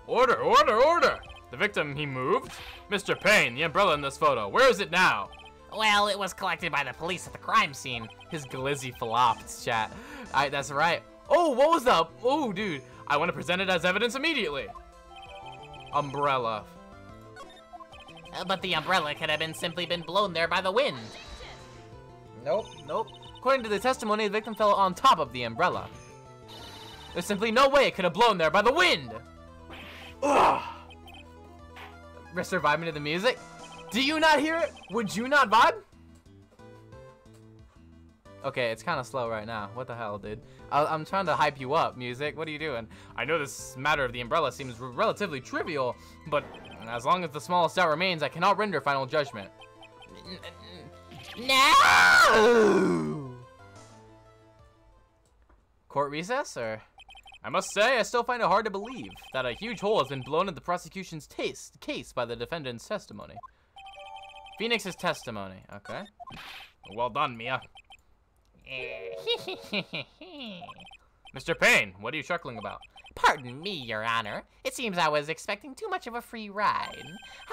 Order, order, order! The victim, he moved. Mr. Payne, the umbrella in this photo, where is it now? Well, it was collected by the police at the crime scene. His glizzy flopped, chat. That's right. Oh, what was up? Oh, dude. I want to present it as evidence immediately. Umbrella. But the umbrella could have simply been blown there by the wind. Nope. According to the testimony, the victim fell on top of the umbrella. There's simply no way it could have blown there by the wind. Ugh. Mr. Vibing to the music? Do you not hear it? Would you not vibe? Okay, it's kind of slow right now. What the hell, dude? I'm trying to hype you up, music. What are you doing? I know this matter of the umbrella seems relatively trivial, but as long as the smallest doubt remains, I cannot render final judgment. No! Court recess, or? I must say, I still find it hard to believe that a huge hole has been blown in the prosecution's case by the defendant's testimony. Phoenix's testimony, okay. Well done, Mia. Mr. Payne, what are you chuckling about? Pardon me, Your Honor. It seems I was expecting too much of a free ride.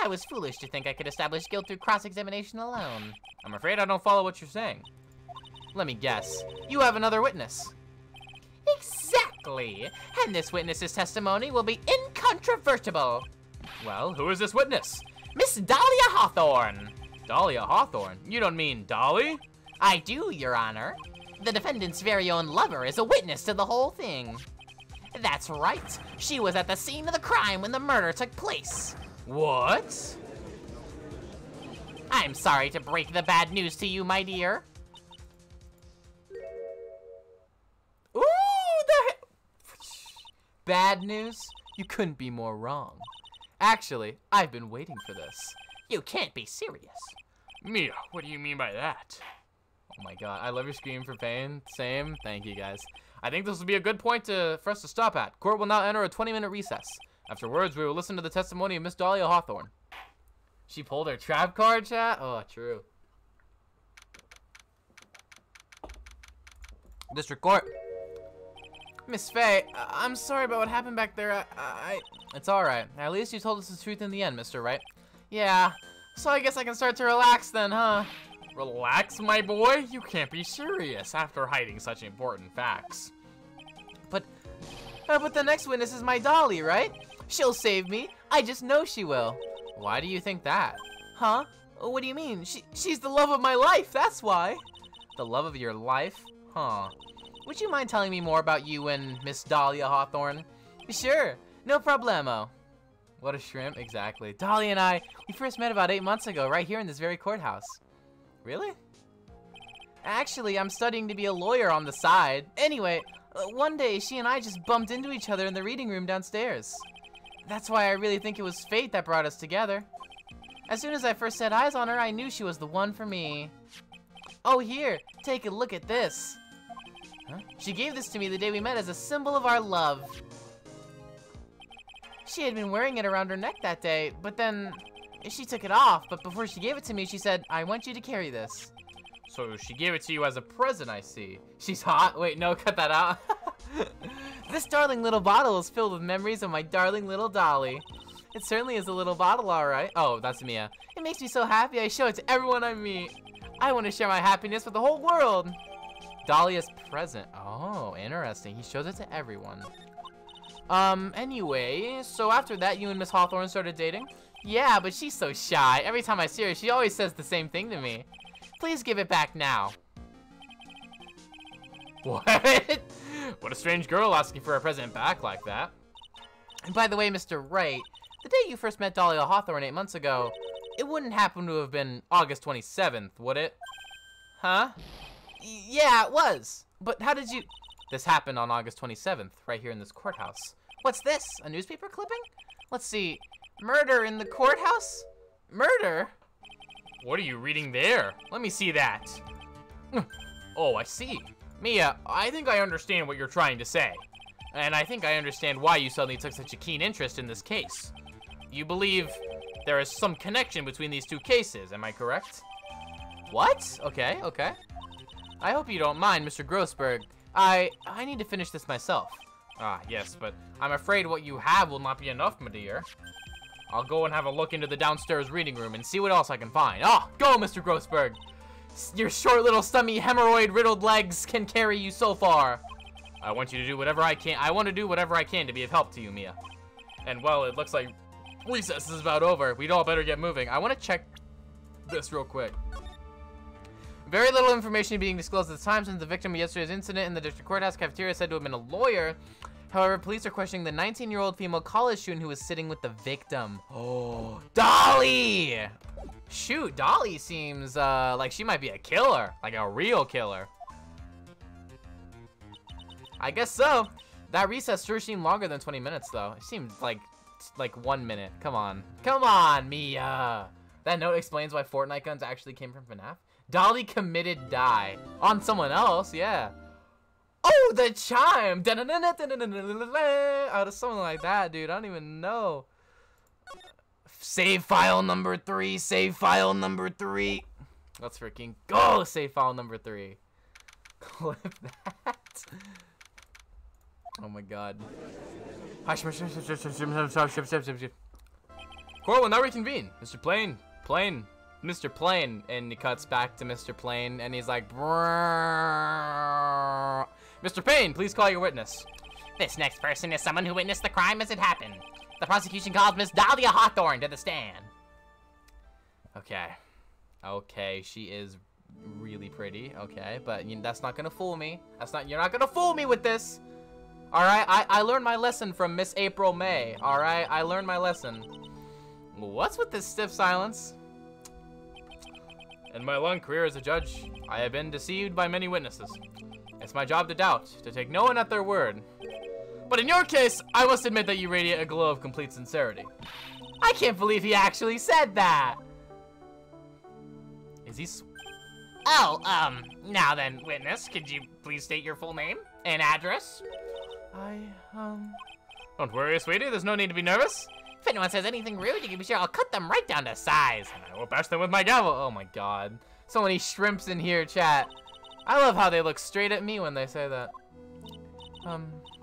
I was foolish to think I could establish guilt through cross-examination alone. I'm afraid I don't follow what you're saying. Let me guess. You have another witness. Exactly. And this witness's testimony will be incontrovertible. Well, who is this witness? Miss Dahlia Hawthorne. Dahlia Hawthorne? You don't mean Dolly? I do, Your Honor. The defendant's very own lover is a witness to the whole thing. That's right. She was at the scene of the crime when the murder took place. What? I'm sorry to break the bad news to you, my dear. Ooh, bad news? You couldn't be more wrong. Actually, I've been waiting for this. You can't be serious. Mia, what do you mean by that? Oh my god, I love your scream for pain. Same. Thank you, guys. I think this will be a good point for us to stop at. Court will now enter a 20-minute recess. Afterwards, we will listen to the testimony of Miss Dahlia Hawthorne. She pulled her trap card, chat? Oh, true. District Court. Miss Faye, I'm sorry about what happened back there. It's alright. At least you told us the truth in the end, Mr. Wright. Yeah, so I guess I can start to relax then, huh? Relax, my boy? You can't be serious after hiding such important facts. But the next witness is my Dolly, right? She'll save me. I just know she will. Why do you think that? Huh? What do you mean? She's the love of my life, that's why. The love of your life? Huh. Would you mind telling me more about you and Miss Dahlia Hawthorne? Sure, no problemo. What a shrimp, exactly. Dolly and I, we first met about 8 months ago, right here in this very courthouse. Really? Actually, I'm studying to be a lawyer on the side. Anyway, one day she and I just bumped into each other in the reading room downstairs. That's why I really think it was fate that brought us together. As soon as I first set eyes on her, I knew she was the one for me. Oh, here, take a look at this. Huh? She gave this to me the day we met as a symbol of our love. She had been wearing it around her neck that day, but then she took it off. But before she gave it to me, she said, I want you to carry this. So she gave it to you as a present, I see. She's hot. Wait, no, cut that out. This darling little bottle is filled with memories of my darling little Dolly. It certainly is a little bottle, all right. Oh, that's Mia. It makes me so happy I show it to everyone I meet. I want to share my happiness with the whole world. Dahlia's present. Oh, interesting. He shows it to everyone. Anyway, so after that, you and Miss Hawthorne started dating? Yeah, but she's so shy. Every time I see her, she always says the same thing to me. Please give it back now. What? What a strange girl asking for a present back like that. And by the way, Mr. Wright, the day you first met Dahlia Hawthorne 8 months ago, It wouldn't happen to have been August 27th, would it? Huh? Yeah, it was. But how did you... This happened on August 27th, right here in this courthouse. What's this? A newspaper clipping? Let's see. Murder in the courthouse? Murder? What are you reading there? Let me see that. Oh, I see. Mia, I think I understand what you're trying to say. And I think I understand why you suddenly took such a keen interest in this case. You believe there is some connection between these two cases, am I correct? What? Okay, okay. I hope you don't mind, Mr. Grossberg. I need to finish this myself. Ah, yes, but I'm afraid what you have will not be enough, my dear. I'll go and have a look into the downstairs reading room and see what else I can find. Oh, go, Mr. Grossberg. Your short little stummy hemorrhoid-riddled legs can carry you so far. I want you to do whatever I can. I want to do whatever I can to be of help to you, Mia. And, well, it looks like recess is about over. We'd all better get moving. I want to check this real quick. Very little information being disclosed at the time since the victim of yesterday's incident in the district courthouse cafeteria is said to have been a lawyer. However, police are questioning the 19-year-old female college student who was sitting with the victim. Oh, Dolly! Shoot, Dolly seems like she might be a killer, like a real killer. I guess so. That recess sure seemed longer than 20 minutes, though. It seemed like 1 minute. Come on. Come on, Mia. That note explains why Fortnite guns actually came from FNAF. Dolly committed die. On someone else, yeah. Oh, the chime! Out of something like that, dude. I don't even know. Save file number 3. Save file number 3. Let's freaking go. Save file number 3. Clip that. Oh my god. Court will now reconvene. Mr. Plane. Mr. Plane. And he cuts back to Mr. Plane and he's like, Brrr. Mr. Payne, please call your witness. This next person is someone who witnessed the crime as it happened. The prosecution calls Miss Dahlia Hawthorne to the stand. Okay. Okay, she is really pretty. Okay, but that's not gonna fool me. You're not gonna fool me with this. All right, I learned my lesson from Miss April May. All right, I learned my lesson. What's with this stiff silence? In my long career as a judge, I have been deceived by many witnesses. It's my job to doubt, to take no one at their word. But in your case, I must admit that you radiate a glow of complete sincerity. I can't believe he actually said that. Is he? Oh, now then, witness, could you please state your full name and address? Don't worry, sweetie, there's no need to be nervous. If anyone says anything rude, you can be sure I'll cut them right down to size. And I will bash them with my gavel. Oh my god. So many shrimps in here, chat. I love how they look straight at me when they say that.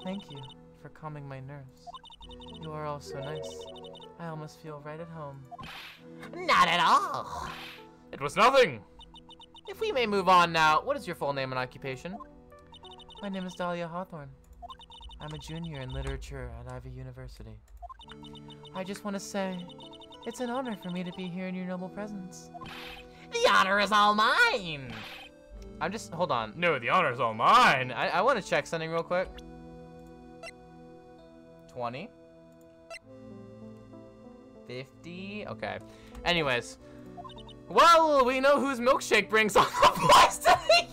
Thank you for calming my nerves. You are all so nice. I almost feel right at home. Not at all. It was nothing. If we may move on now, what is your full name and occupation? My name is Dahlia Hawthorne. I'm a junior in literature at Ivy University. I just want to say, it's an honor for me to be here in your noble presence. The honor is all mine. Hold on. No, the honor's all mine. I want to check something real quick. 20. 50. Okay. Anyways. Well, we know whose milkshake brings all the boys to the yard.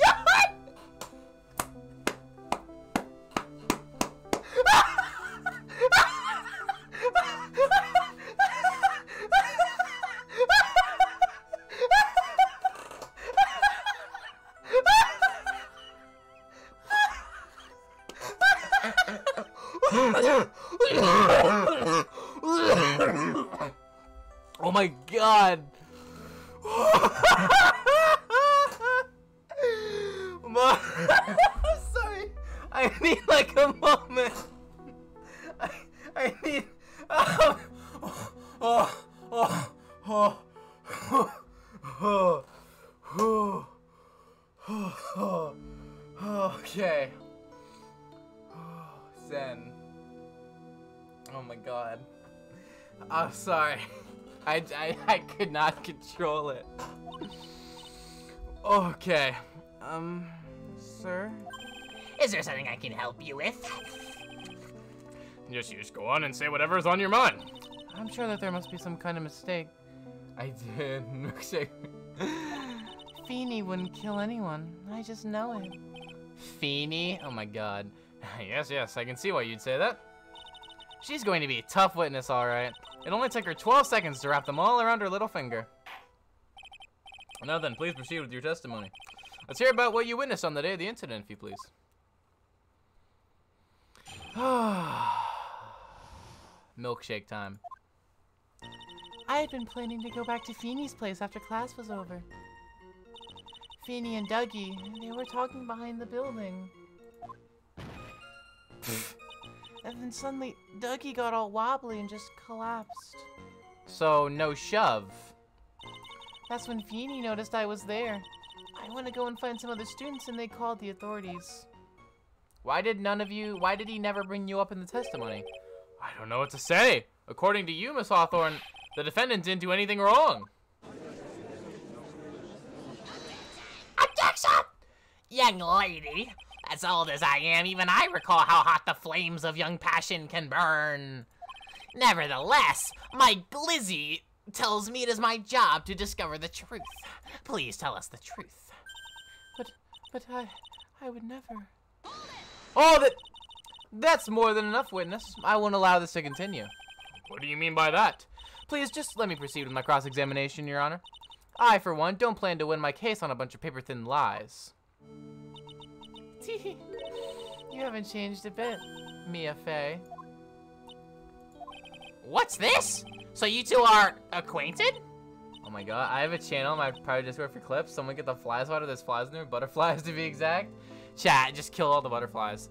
Oh my god. I'm sorry. I need like a moment. I need okay. Zen. Oh my god. I'm sorry. I could not control it. Okay. Sir? Is there something I can help you with? You just go on and say whatever's on your mind. I'm sure that there must be some kind of mistake. I did. Milkshake. Feeny wouldn't kill anyone. I just know it. Feeny? Oh my god. Yes, I can see why you'd say that. She's going to be a tough witness, alright. It only took her 12 seconds to wrap them all around her little finger. Now then, please proceed with your testimony. Let's hear about what you witnessed on the day of the incident, if you please. Milkshake time. I had been planning to go back to Feeny's place after class was over. Feeny and Dougie, they were talking behind the building. And then suddenly, Dougie got all wobbly and just collapsed. So, no shove. That's when Feeny noticed I was there. I went to go and find some other students and they called the authorities. Why did he never bring you up in the testimony? I don't know what to say. According to you, Miss Hawthorne, the defendant didn't do anything wrong. Objection! Young lady, as old as I am, even I recall how hot the flames of young passion can burn. Nevertheless, my glizzy tells me it is my job to discover the truth. Please tell us the truth. But I would never. Oh, that's more than enough, witness. I won't allow this to continue. What do you mean by that? Please, just let me proceed with my cross-examination, Your Honor. I, for one, don't plan to win my case on a bunch of paper-thin lies. You haven't changed a bit, Mia Fey. What's this? So you two are acquainted? Oh my god, I have a channel, my private Discord for clips. Someone get the fly swatter, there's flies in there, butterflies to be exact. Chat, just kill all the butterflies.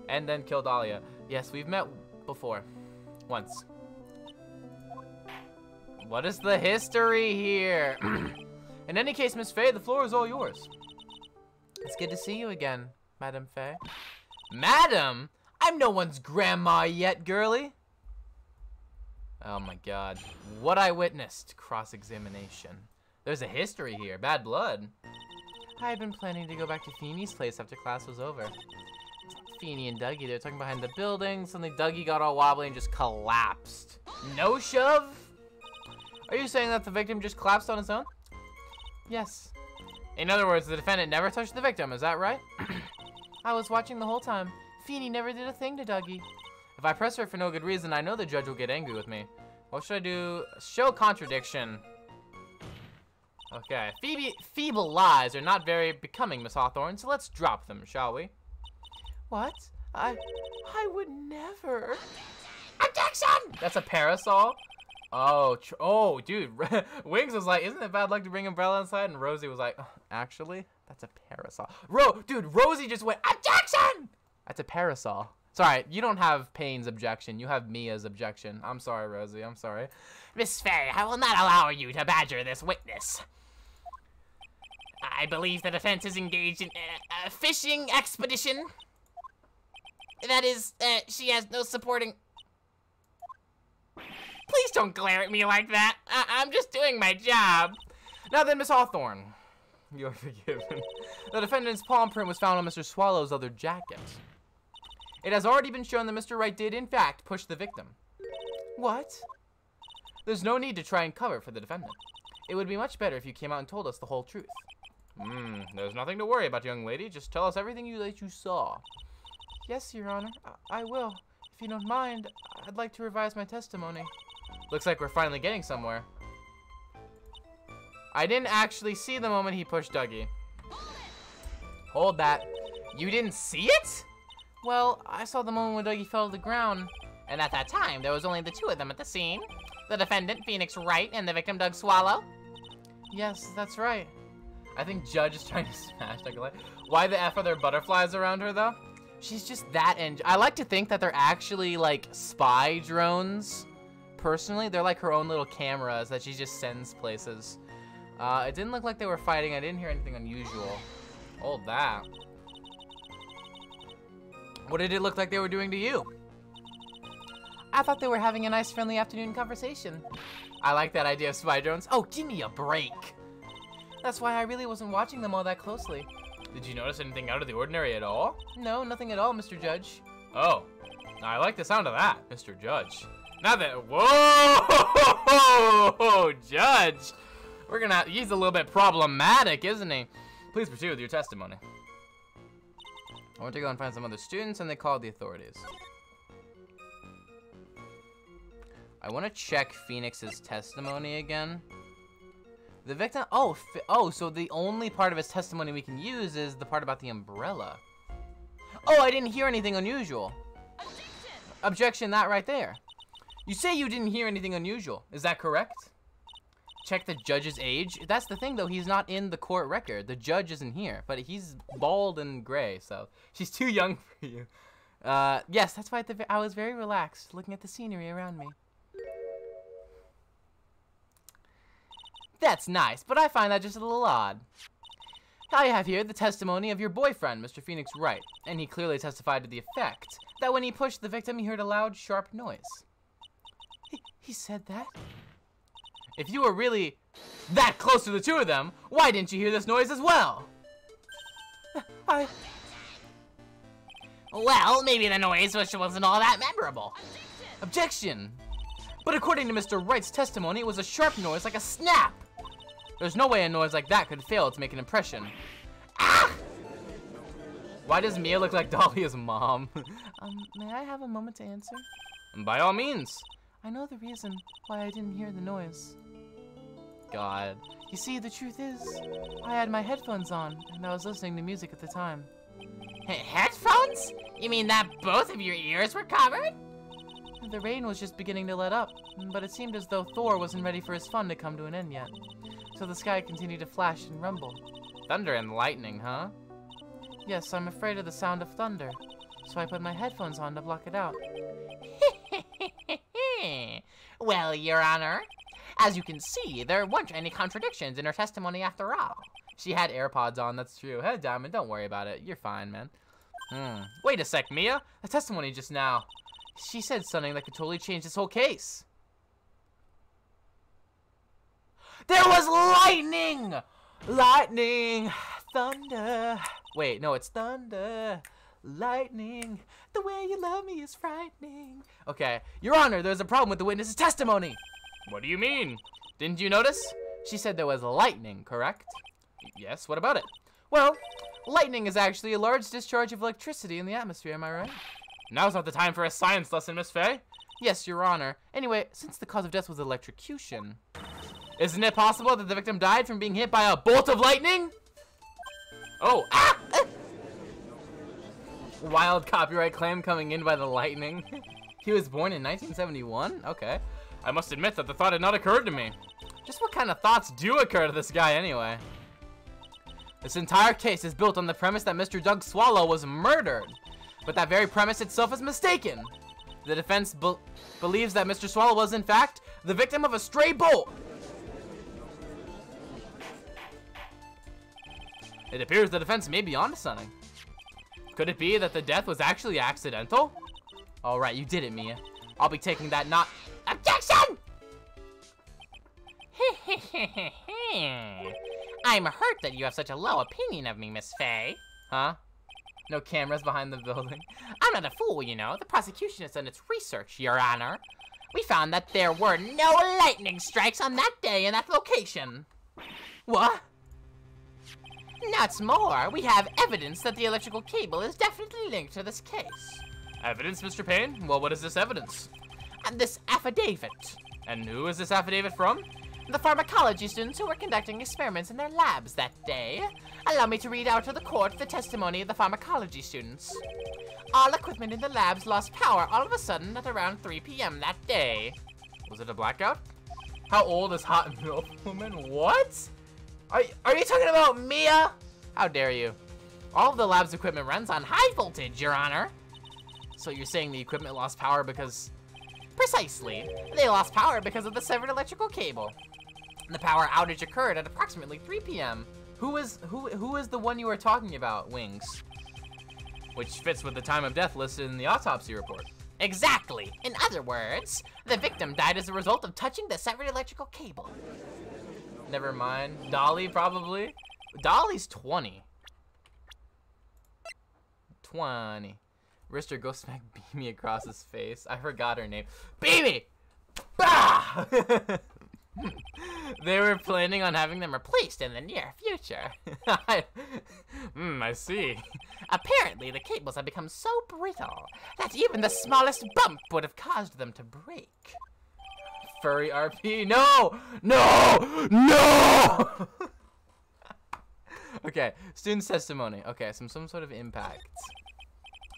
And then kill Dahlia. Yes, we've met before. Once. What is the history here? In any case, Miss Fey, the floor is all yours. It's good to see you again, Madam Fey. Madam? I'm no one's grandma yet, girly. Oh my god. What I witnessed. Cross-examination. There's a history here. Bad blood. I had been planning to go back to Feeny's place after class was over. Feeny and Dougie, they were talking behind the building. Suddenly Dougie got all wobbly and just collapsed. No shove? Are you saying that the victim just collapsed on his own? Yes. In other words, the defendant never touched the victim, is that right? I was watching the whole time. Feeny never did a thing to Dougie. If I press her for no good reason, I know the judge will get angry with me. What should I do? Show contradiction. Okay. Feeble lies are not very becoming, Miss Hawthorne, so let's drop them, shall we? What? I would never. Objection! That's a parasol? Oh, dude. Wings was like, isn't it bad luck to bring umbrella inside? And Rosie was like, oh, actually, that's a parasol. Dude, Rosie just went, objection! That's a parasol. Sorry, you don't have Payne's objection. You have Mia's objection. I'm sorry, Rosie. I'm sorry. Miss Fey, I will not allow you to badger this witness. I believe the defense is engaged in a fishing expedition. That is, she has no supporting... Please don't glare at me like that. I'm just doing my job. Now then, Miss Hawthorne, you're forgiven. The defendant's palm print was found on Mr. Swallow's other jacket. It has already been shown that Mr. Wright did, in fact, push the victim. What? There's no need to try and cover for the defendant. It would be much better if you came out and told us the whole truth. There's nothing to worry about, young lady. Just tell us everything that you saw. Yes, Your Honor. I will. If you don't mind, I'd like to revise my testimony. Looks like we're finally getting somewhere. I didn't actually see the moment he pushed Dougie. Hold that. You didn't see it? Well, I saw the moment when Dougie fell to the ground. And at that time, there was only the two of them at the scene. The defendant, Phoenix Wright, and the victim, Doug Swallow. Yes, that's right. I think Judge is trying to smash Dougie. Why the F are there butterflies around her, though? She's just that I like to think that they're actually, like, spy drones. Personally, they're like her own little cameras that she just sends places. It didn't look like they were fighting. I didn't hear anything unusual. Hold that. What did it look like they were doing to you? I thought they were having a nice friendly afternoon conversation. I like that idea of spy drones. Oh, give me a break. That's why I really wasn't watching them all that closely. Did you notice anything out of the ordinary at all? No, nothing at all, Mr. Judge. Oh, I like the sound of that, Mr. Judge. Now that, whoa! Oh, Judge. He's a little bit problematic, isn't he? Please proceed with your testimony. I went to go and find some other students, and they called the authorities. I want to check Phoenix's testimony again. The victim, so the only part of his testimony we can use is the part about the umbrella. Oh, I didn't hear anything unusual. Objection, that right there. You say you didn't hear anything unusual. Is that correct? Check the judge's age. That's the thing, though. He's not in the court record. The judge isn't here, but he's bald and gray, so she's too young for you. Yes, that's why I was very relaxed, looking at the scenery around me. That's nice, but I find that just a little odd. I have here the testimony of your boyfriend, Mr. Phoenix Wright, and he clearly testified to the effect that when he pushed the victim, he heard a loud, sharp noise. He said that? If you were really that close to the two of them, why didn't you hear this noise as well? Well, maybe the noise wasn't all that memorable. Objection! But according to Mr. Wright's testimony, it was a sharp noise like a snap. There's no way a noise like that could fail to make an impression. Ah! Why does Mia look like Dahlia's mom? May I have a moment to answer? By all means. I know the reason why I didn't hear the noise. God. You see, the truth is, I had my headphones on, and I was listening to music at the time. Headphones? You mean that both of your ears were covered? The rain was just beginning to let up, but it seemed as though Thor wasn't ready for his fun to come to an end yet. So the sky continued to flash and rumble. Thunder and lightning, huh? Yes, I'm afraid of the sound of thunder, so I put my headphones on to block it out. Well, Your Honor, as you can see, there weren't any contradictions in her testimony after all. She had AirPods on, that's true. Hey, Diamond, don't worry about it. You're fine, man. Wait a sec, Mia. The testimony just now. She said something that could totally change this whole case. There was lightning! Lightning, thunder. Wait, no, it's thunder, lightning. The way you love me is frightening. Okay, Your Honor, there's a problem with the witness's testimony. What do you mean? Didn't you notice? She said there was lightning, correct? Yes, what about it? Well, lightning is actually a large discharge of electricity in the atmosphere, am I right? Now's not the time for a science lesson, Miss Faye. Yes, Your Honor. Anyway, since the cause of death was electrocution, isn't it possible that the victim died from being hit by a bolt of lightning? Oh, ah! Wild copyright claim coming in by the lightning. He was born in 1971? Okay. I must admit that the thought had not occurred to me. Just what kind of thoughts do occur to this guy anyway? This entire case is built on the premise that Mr. Doug Swallow was murdered. But that very premise itself is mistaken. The defense believes that Mr. Swallow was, in fact, the victim of a stray bolt. It appears the defense may be onto something. Could it be that the death was actually accidental? All right, you did it, Mia. I'll be taking that not... Objection! I'm hurt that you have such a low opinion of me, Miss Faye. Huh? No cameras behind the building. I'm not a fool, you know. The prosecution has done its research, Your Honor. We found that there were no lightning strikes on that day in that location. What? Nuts more, we have evidence that the electrical cable is definitely linked to this case. Evidence, Mr. Payne? Well, what is this evidence? And this affidavit. And who is this affidavit from? The pharmacology students who were conducting experiments in their labs that day. Allow me to read out to the court the testimony of the pharmacology students. All equipment in the labs lost power all of a sudden at around 3 p.m. that day. Was it a blackout? How old is Hot Milk Woman? What? Are you talking about Mia? How dare you? All of the lab's equipment runs on high voltage, Your Honor. So you're saying the equipment lost power because... Precisely. They lost power because of the severed electrical cable. The power outage occurred at approximately 3 p.m. Who is the one you were talking about, Wings? Which fits with the time of death listed in the autopsy report. Exactly. In other words, the victim died as a result of touching the severed electrical cable. Never mind. Dolly, probably. Dolly's 20. 20. Rister, go smack Beamy across his face. I forgot her name. Beamy! Bah! They were planning on having them replaced in the near future. I see. Apparently, the cables have become so brittle that even the smallest bump would have caused them to break. Furry RP, no! No! No! Okay, student's testimony. Okay, some sort of impact.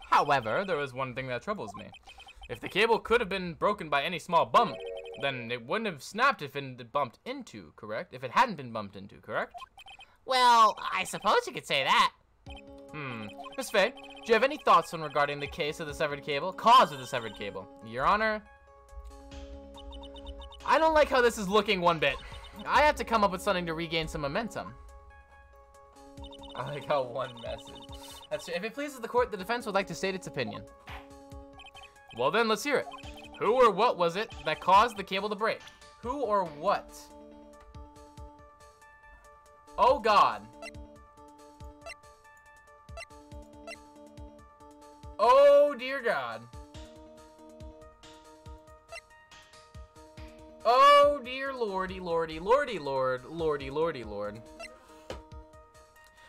However, there is one thing that troubles me. If the cable could have been broken by any small bump, then it wouldn't have snapped if it had been bumped into, correct? If it hadn't been bumped into, correct? Well, I suppose you could say that. Miss Faye, do you have any thoughts on regarding the case of the severed cable? Cause of the severed cable? Your Honor, I don't like how this is looking one bit. I have to come up with something to regain some momentum. I like how one message. If it pleases the court, the defense would like to state its opinion. Well then, let's hear it. Who or what was it that caused the cable to break? Who or what? Oh God. Oh dear God. Oh dear lordy, lordy, lordy, lord, lordy, lordy, lord.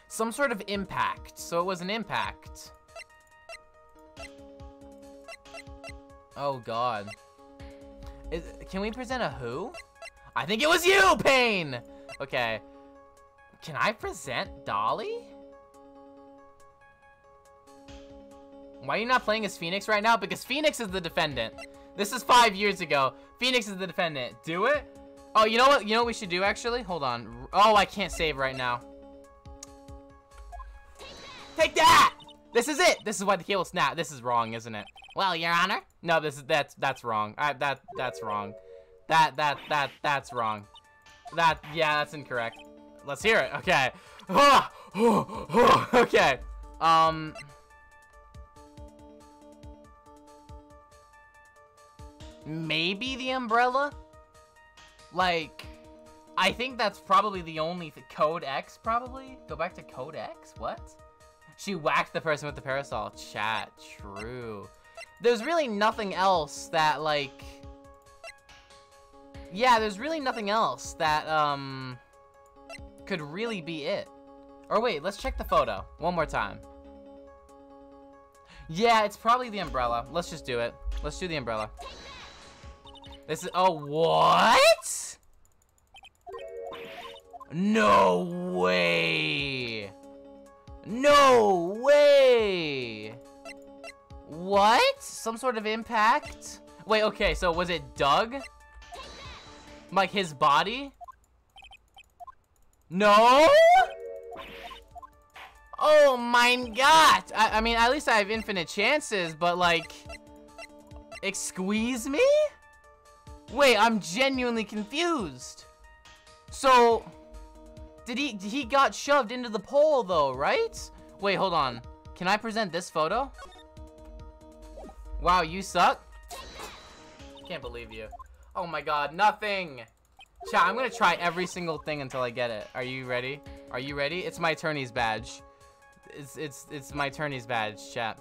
Some sort of impact. So it was an impact. Oh God. Can we present a who? I think it was you, Pain! Okay. Can I present Dolly? Why are you not playing as Phoenix right now? Because Phoenix is the defendant. This is 5 years ago. Phoenix is the defendant. Do it? Oh, you know what? You know what we should do, actually? Hold on. Oh, I can't save right now. Take that! This is it! This is why the cable snapped. This is wrong, isn't it? Well, Your Honor. No, that's wrong. That's wrong. That's wrong. Yeah, that's incorrect. Let's hear it. Okay. Okay. Maybe the umbrella? Like, I think that's probably the only Code X, probably? Go back to Code X? What? She whacked the person with the parasol. Chat, true. There's really nothing else that, like... Yeah, there's really nothing else that, could really be it. Or wait, let's check the photo one more time. Yeah, it's probably the umbrella. Let's just do it. Let's do the umbrella. This is... Oh, what? No way. No way. What? Some sort of impact? Wait, okay, so was it Doug? Like his body? No? Oh my God. I mean, at least I have infinite chances, but like... Squeeze me? Wait, I'm genuinely confused. So... He got shoved into the pole though, right? Wait, hold on. Can I present this photo? Wow, you suck. Can't believe you. Oh my God, nothing. Chat, I'm gonna try every single thing until I get it. Are you ready? Are you ready? It's my attorney's badge. It's my attorney's badge, chat.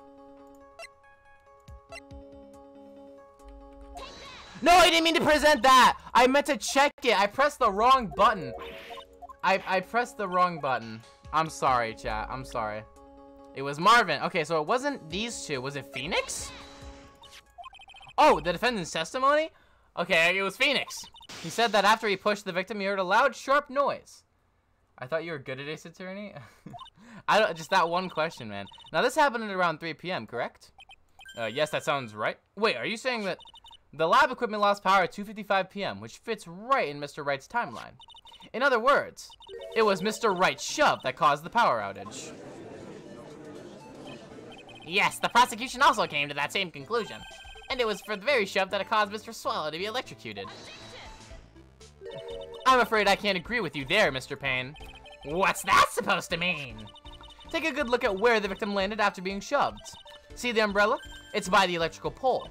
No, I didn't mean to present that. I meant to check it. I pressed the wrong button. I pressed the wrong button. I'm sorry, chat. I'm sorry. It was Marvin. Okay, so it wasn't these two. Was it Phoenix? Oh, the defendant's testimony? Okay, it was Phoenix. He said that after he pushed the victim, he heard a loud, sharp noise. I thought you were good at Ace Attorney. Just that one question, man. Now, this happened at around 3 p.m., correct? Yes, that sounds right. Wait, are you saying that the lab equipment lost power at 2:55 p.m., which fits right in Mr. Wright's timeline? In other words, it was Mr. Wright's shove that caused the power outage. Yes, the prosecution also came to that same conclusion. And it was for the very shove that it caused Mr. Swallow to be electrocuted. I'm afraid I can't agree with you there, Mr. Payne. What's that supposed to mean? Take a good look at where the victim landed after being shoved. See the umbrella? It's by the electrical pole.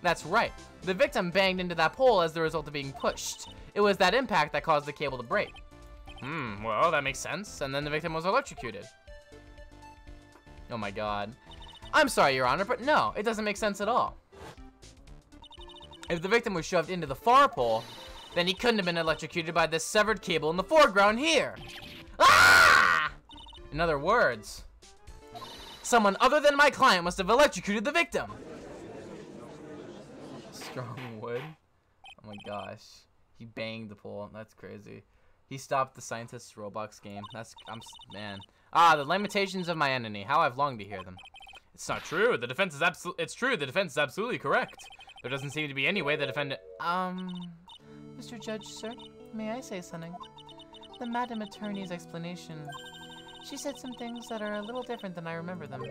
That's right. The victim banged into that pole as the result of being pushed. It was that impact that caused the cable to break. Well, that makes sense. And then the victim was electrocuted. Oh my God. I'm sorry, Your Honor, but no, it doesn't make sense at all. If the victim was shoved into the far pole, then he couldn't have been electrocuted by this severed cable in the foreground here. Ah! In other words, someone other than my client must have electrocuted the victim. Strong wood. Oh my gosh. He banged the pole. That's crazy. He stopped the scientist's Roblox game. Man. Ah, the lamentations of my enemy. How I've longed to hear them. It's not true. The defense is It's true. The defense is absolutely correct. There doesn't seem to be any way the defendant. Mr. Judge, sir, may I say something? The Madam Attorney's explanation. She said some things that are a little different than I remember them.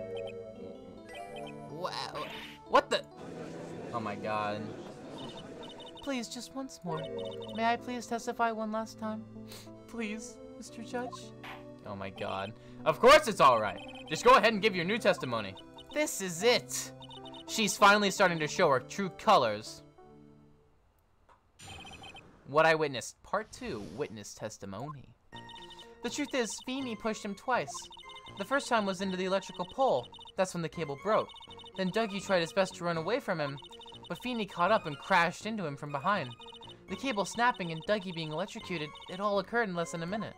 Wow. What the? Oh my god. Please, just once more. May I please testify one last time? Please, Mr. Judge? Oh my god. Of course it's alright. Just go ahead and give your new testimony. This is it. She's finally starting to show her true colors. What I witnessed. Part 2. Witness testimony. The truth is, Feeny pushed him twice. The first time was into the electrical pole. That's when the cable broke. Then Dougie tried his best to run away from him, but Feeny caught up and crashed into him from behind. The cable snapping and Dougie being electrocuted, it all occurred in less than a minute.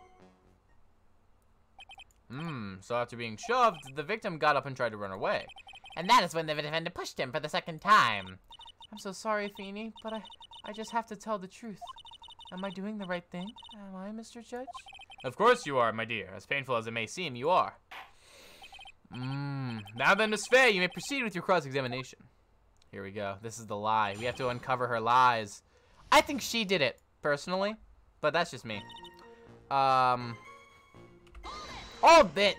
So after being shoved, the victim got up and tried to run away. And that is when the defendant pushed him for the second time. I'm so sorry, Feeny, but I just have to tell the truth. Am I doing the right thing? Am I, Mr. Judge? Of course you are, my dear. As painful as it may seem, you are. Now then, Miss Faye, you may proceed with your cross-examination. Here we go. This is the lie. We have to uncover her lies. I think she did it, personally, but that's just me. All bit.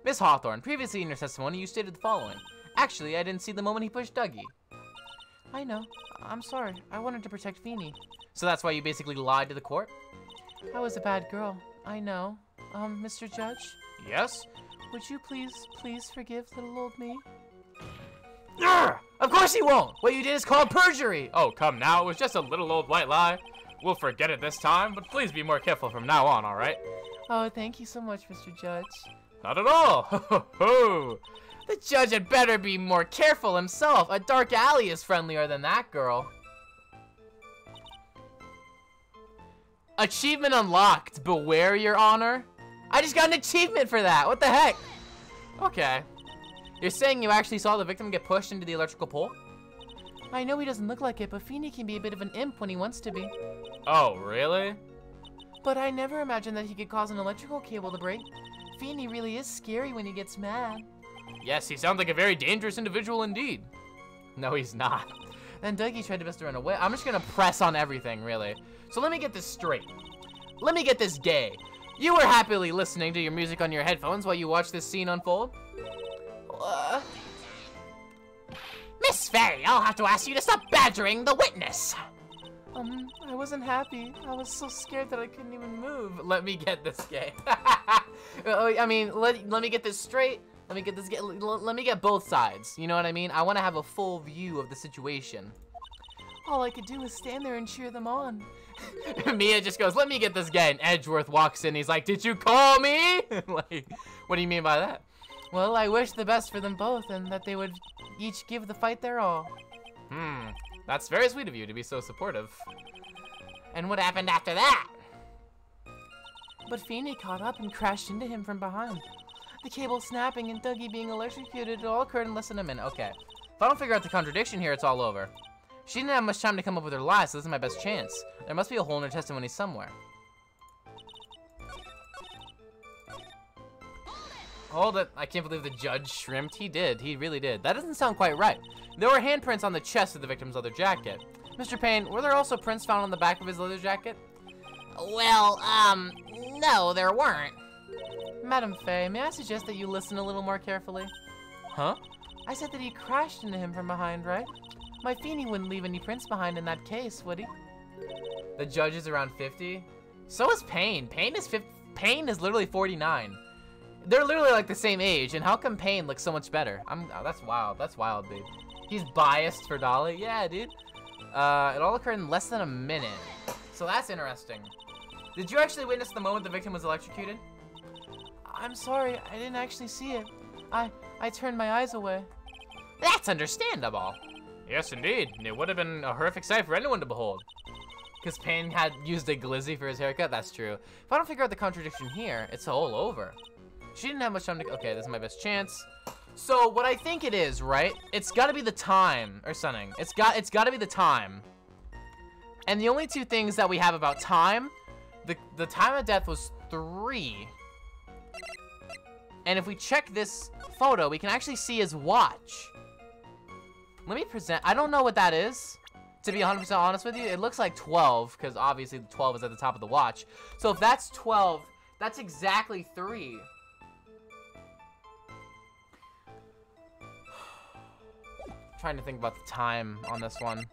Miss Hawthorne, previously in your testimony, you stated the following. Actually, I didn't see the moment he pushed Dougie. I know. I'm sorry. I wanted to protect Feeny. So that's why you basically lied to the court? I was a bad girl. I know. Mr. Judge? Yes? Would you please forgive little old me? Urgh! Of course he won't! What you did is called perjury! Oh, come now. It was just a little old white lie. We'll forget it this time, but please be more careful from now on, alright? Oh, thank you so much, Mr. Judge. Not at all! Ho ho ho! The judge had better be more careful himself. A dark alley is friendlier than that girl. Achievement unlocked. Beware, Your Honor. I just got an achievement for that. What the heck? Okay. You're saying you actually saw the victim get pushed into the electrical pole? I know he doesn't look like it, but Feeny can be a bit of an imp when he wants to be. Oh, really? But I never imagined that he could cause an electrical cable to break. Feeny really is scary when he gets mad. Yes, he sounds like a very dangerous individual indeed. No, he's not. Then Dougie tried to best to run away. I'm just gonna press on everything, really. So let me get this straight. Let me get this gay. You were happily listening to your music on your headphones while you watched this scene unfold? Miss Faye, I'll have to ask you to stop badgering the witness. I wasn't happy. I was so scared that I couldn't even move. Let me get this gay. I mean, let me get this straight. Let me get both sides. You know what I mean? I want to have a full view of the situation. All I could do was stand there and cheer them on. Mia just goes, let me get this guy. And Edgeworth walks in. He's like, did you call me? Like, what do you mean by that? Well, I wish the best for them both and that they would each give the fight their all. That's very sweet of you to be so supportive. And what happened after that? But Feeny caught up and crashed into him from behind. The cable snapping and Dougie being electrocuted, it all occurred in less than a minute. Okay. If I don't figure out the contradiction here, it's all over. She didn't have much time to come up with her lies, so this is my best chance. There must be a hole in her testimony somewhere. Hold it. I can't believe the judge shrimped. He did. He really did. That doesn't sound quite right. There were handprints on the chest of the victim's leather jacket. Mr. Payne, were there also prints found on the back of his leather jacket? Well, no, there weren't. Madam Faye, may I suggest that you listen a little more carefully? Huh? I said that he crashed into him from behind, right? My Feeny wouldn't leave any prints behind in that case, would he? The judge is around 50. So is Payne. Payne is literally 49. They're literally like the same age, and how come Payne looks so much better? That's wild. That's wild, dude. He's biased for Dolly. Yeah, dude. It all occurred in less than a minute. So that's interesting. Did you actually witness the moment the victim was electrocuted? I'm sorry, I didn't actually see it. I turned my eyes away. That's understandable. Yes, indeed. It would have been a horrific sight for anyone to behold. Because Pain had used a glizzy for his haircut. That's true. If I don't figure out the contradiction here, it's all over. She didn't have much time to... Okay, this is my best chance. So, what I think it is, right? It's got to be the time or something. It's got to be the time. And the only two things that we have about time, the time of death was 3. And if we check this photo, we can actually see his watch. Let me present. I don't know what that is. To be 100% honest with you, it looks like 12, because obviously the 12 is at the top of the watch. So if that's 12, that's exactly 3. Trying to think about the time on this one.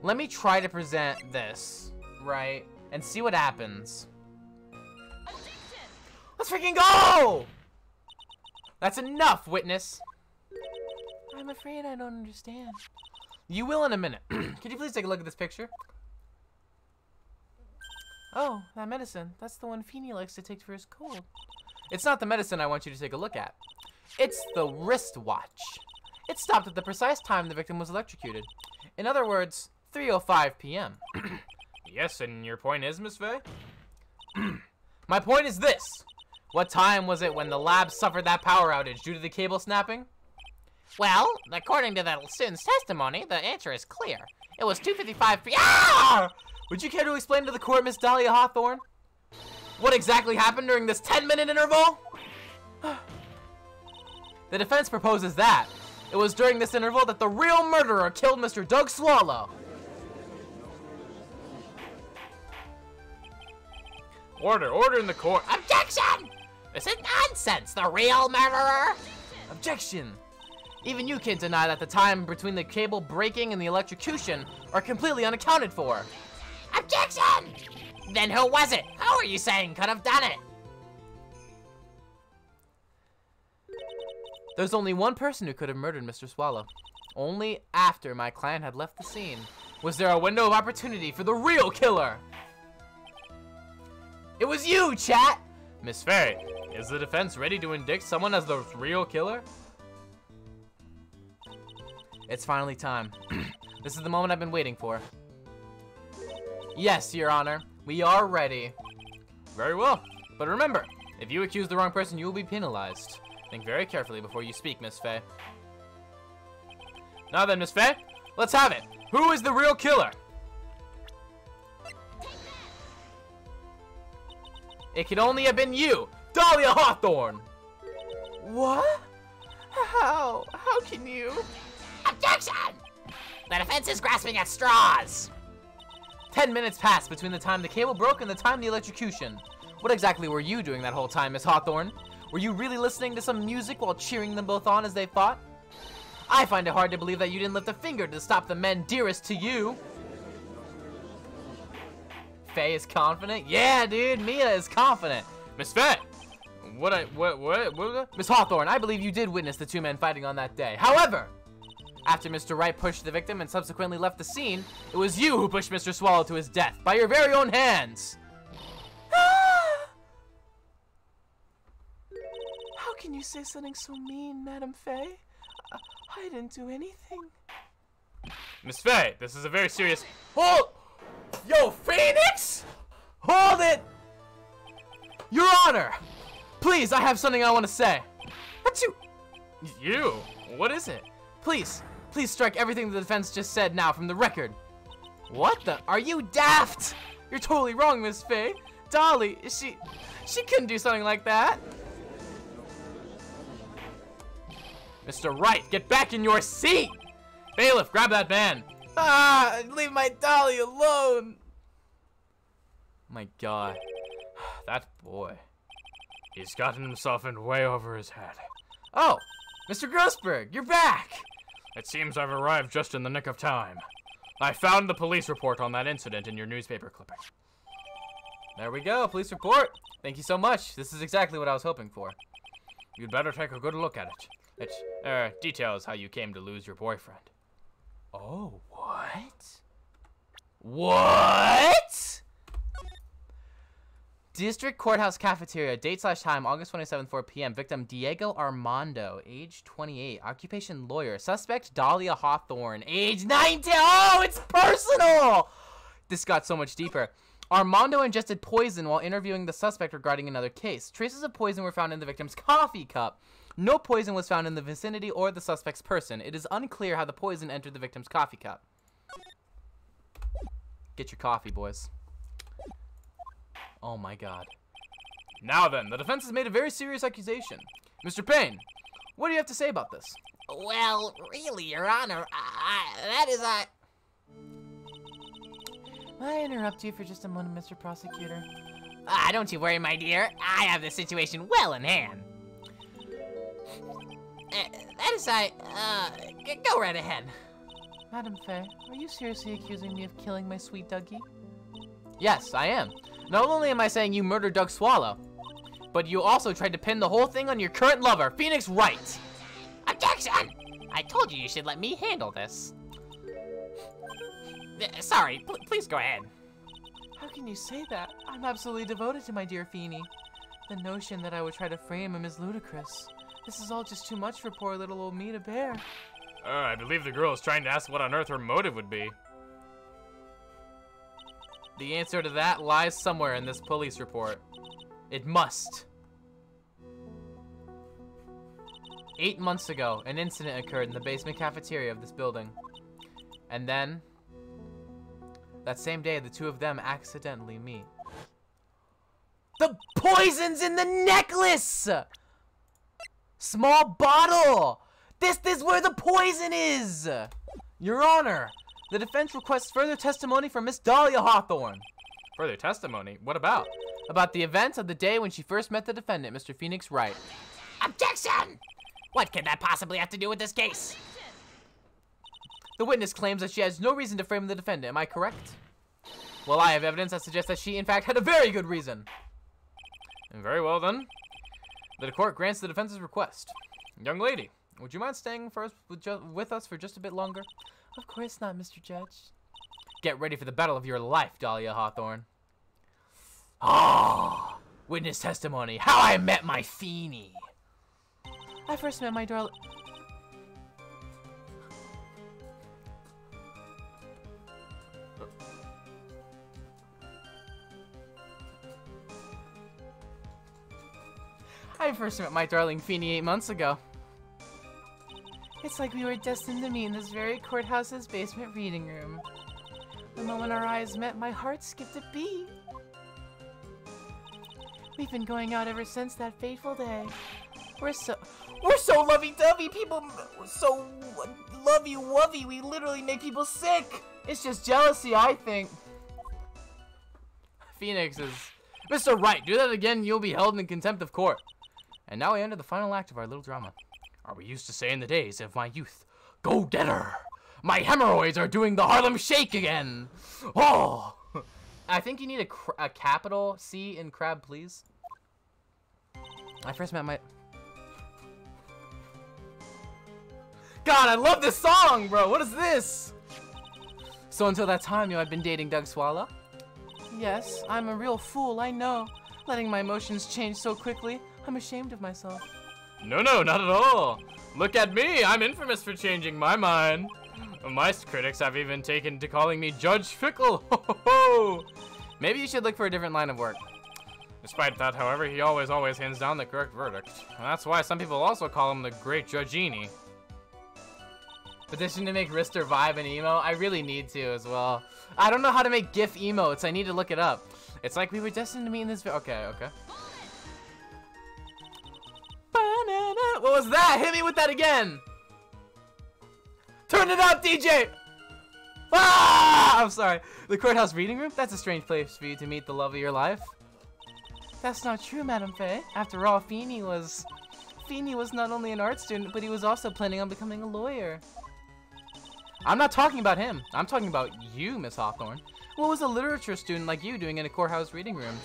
Let me try to present this, right? And see what happens. Let's freaking go! That's enough, witness. I'm afraid I don't understand. You will in a minute. Could you please take a look at this picture? Oh, that medicine. That's the one Feeny likes to take for his cold. It's not the medicine I want you to take a look at. It's the wristwatch. It stopped at the precise time the victim was electrocuted. In other words, 3:05 p.m. Yes, and your point is, Miss Faye? My point is this. What time was it when the lab suffered that power outage due to the cable snapping? Well, according to the student's testimony, the answer is clear. It was 2:55 p.m. Ah! Would you care to explain to the court, Miss Dahlia Hawthorne, what exactly happened during this 10-minute interval? The defense proposes that it was during this interval that the real murderer killed Mr. Doug Swallow. Order in the court. Objection! This is nonsense. The real murderer? Objection. Even you can't deny that the time between the cable breaking and the electrocution are completely unaccounted for. Objection! Then who was it? Who are you saying could have done it? There's only one person who could have murdered Mr. Swallow. Only after my client had left the scene was there a window of opportunity for the real killer. It was you, chat! Miss Faye, is the defense ready to indict someone as the real killer? It's finally time. This is the moment I've been waiting for. Yes, Your Honor, we are ready. Very well. But remember, if you accuse the wrong person, you will be penalized. Think very carefully before you speak, Miss Faye. Now then, Miss Faye, let's have it. Who is the real killer? It could only have been you, Dahlia Hawthorne! What? How? How can you? Objection! The defense is grasping at straws. 10 minutes passed between the time the cable broke and the time of the electrocution. What exactly were you doing that whole time, Miss Hawthorne? Were you really listening to some music while cheering them both on as they fought? I find it hard to believe that you didn't lift a finger to stop the men dearest to you. Faye is confident? Yeah, dude, Mia is confident. Miss Faye, what? Miss Hawthorne, I believe you did witness the two men fighting on that day. However, after Mr. Wright pushed the victim and subsequently left the scene, it was you who pushed Mr. Swallow to his death by your very own hands. How can you say something so mean, Madam Faye? I didn't do anything. Miss Faye, this is a very serious... Hold! Yo, Phoenix! Hold it! Your Honor! Please, I have something I want to say. What You? What is it? Please strike everything the defense just said now from the record. What the? Are you daft? You're totally wrong, Miss Faye. Dolly, she couldn't do something like that. Mr. Wright, get back in your seat! Bailiff, grab that man. Ah, leave my Dolly alone. My God. That boy. He's gotten himself in way over his head. Oh, Mr. Grossberg, you're back. It seems I've arrived just in the nick of time. I found the police report on that incident in your newspaper clipping. There we go, police report. Thank you so much. This is exactly what I was hoping for. You'd better take a good look at it. It details how you came to lose your boyfriend. Oh, what? What? District Courthouse Cafeteria. Date/time, August 27th, 4 p.m. Victim, Diego Armando, age 28. Occupation, lawyer. Suspect, Dahlia Hawthorne, age 19. Oh, it's personal! This got so much deeper. Armando ingested poison while interviewing the suspect regarding another case. Traces of poison were found in the victim's coffee cup. No poison was found in the vicinity or the suspect's person. It is unclear how the poison entered the victim's coffee cup. Get your coffee, boys. Oh my god. Now then, the defense has made a very serious accusation. Mr. Payne, what do you have to say about this? Well, really, Your Honor, May I interrupt you for just a moment, Mr. Prosecutor? Don't you worry, my dear. I have the situation well in hand. Go right ahead. Madam Faye, are you seriously accusing me of killing my sweet Dougie? Yes, I am. Not only am I saying you murdered Doug Swallow, but you also tried to pin the whole thing on your current lover, Phoenix Wright. Objection! I told you should let me handle this. Sorry, please go ahead. How can you say that? I'm absolutely devoted to my dear Feeny. The notion that I would try to frame him is ludicrous. This is all just too much for poor little old me to bear. I believe the girl is trying to ask what on earth her motive would be. The answer to that lies somewhere in this police report. It must. 8 months ago, an incident occurred in the basement cafeteria of this building. And then, that same day, the two of them accidentally meet. The poison's in the necklace! Small bottle! This is where the poison is! Your Honor, the defense requests further testimony from Miss Dahlia Hawthorne. Further testimony? What about? About the events of the day when she first met the defendant, Mr. Phoenix Wright. Objection! What could that possibly have to do with this case? The witness claims that she has no reason to frame the defendant. Am I correct? Well, I have evidence that suggests that she, in fact, had a very good reason. Very well, then. The court grants the defense's request. Young lady, would you mind staying with us for just a bit longer? Of course not, Mr. Judge. Get ready for the battle of your life, Dahlia Hawthorne. Ah, witness testimony. How I met my Feeny. I first met my darling. I first met my darling Feeny 8 months ago. It's like we were destined to meet in this very courthouse's basement reading room. The moment our eyes met, my heart skipped a beat. We've been going out ever since that fateful day. We're so lovey-dovey, people. We're so lovey-wovey. We literally make people sick. It's just jealousy, I think. Phoenix is... Mr. Wright, do that again, you'll be held in contempt of court. And now we enter the final act of our little drama. Are we used to say in the days of my youth, go get her. My hemorrhoids are doing the Harlem Shake again. Oh. I think you need a capital C in crab, please. I first met my... God, I love this song, bro. What is this? So until that time, you had been dating Doug Swallow? Yes, I'm a real fool, I know. Letting my emotions change so quickly, I'm ashamed of myself. No, not at all. Look at me. I'm infamous for changing my mind. My critics have even taken to calling me Judge Fickle. Ho, ho, ho. Maybe you should look for a different line of work. Despite that, however, he always hands down the correct verdict. And that's why some people also call him the Great Judgini. Petition to make Rister vibe and emo? I really need to as well. I don't know how to make GIF emotes. I need to look it up. It's like we were destined to meet in this Okay. What was that? Hit me with that again! Turn it up, DJ! Ah! I'm sorry. The courthouse reading room? That's a strange place for you to meet the love of your life. That's not true, Madam Faye. After all, Feeny was not only an art student, but he was also planning on becoming a lawyer. I'm not talking about him. I'm talking about you, Miss Hawthorne. What was a literature student like you doing in a courthouse reading room?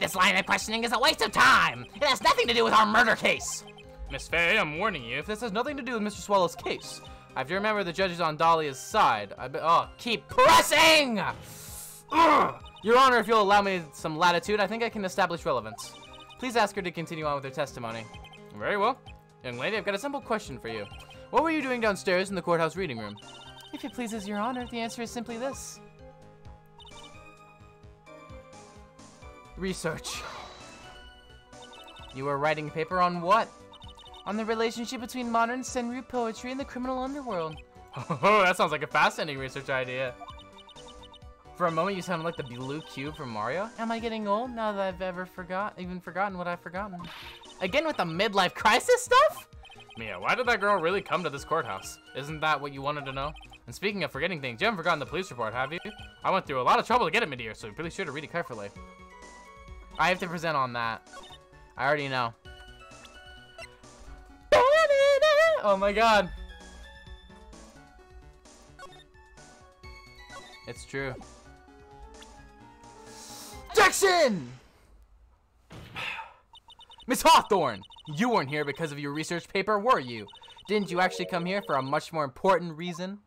This line of questioning is a waste of time. It has nothing to do with our murder case. Miss Faye, I'm warning you. If this has nothing to do with Mr. Swallow's case, I have to remember the judge is on Dahlia's side. Keep pressing! Ugh. Your Honor, if you'll allow me some latitude, I think I can establish relevance. Please ask her to continue on with her testimony. Very well. Young lady, I've got a simple question for you. What were you doing downstairs in the courthouse reading room? If it pleases Your Honor, the answer is simply this. Research. You were writing a paper on what? On the relationship between modern Senryu poetry and the criminal underworld. Oh, that sounds like a fascinating research idea. For a moment, you sounded like the blue cube from Mario. Am I getting old now that I've even forgotten what I've forgotten? Again with the midlife crisis stuff? Mia, why did that girl really come to this courthouse? Isn't that what you wanted to know? And speaking of forgetting things, you haven't forgotten the police report, have you? I went through a lot of trouble to get it, Midir, so you're really sure to read it carefully. I have to present on that. I already know. Oh my god. It's true. Jackson! Miss Hawthorne! You weren't here because of your research paper, were you? Didn't you actually come here for a much more important reason?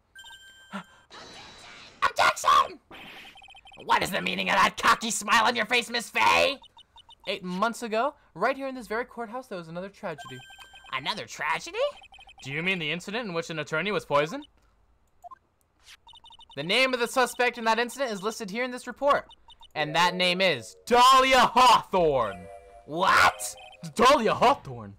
Objection! What is the meaning of that cocky smile on your face, Miss Faye? 8 months ago, right here in this very courthouse, there was another tragedy. Another tragedy? Do you mean the incident in which an attorney was poisoned? The name of the suspect in that incident is listed here in this report. And that name is Dahlia Hawthorne. What? Dahlia Hawthorne.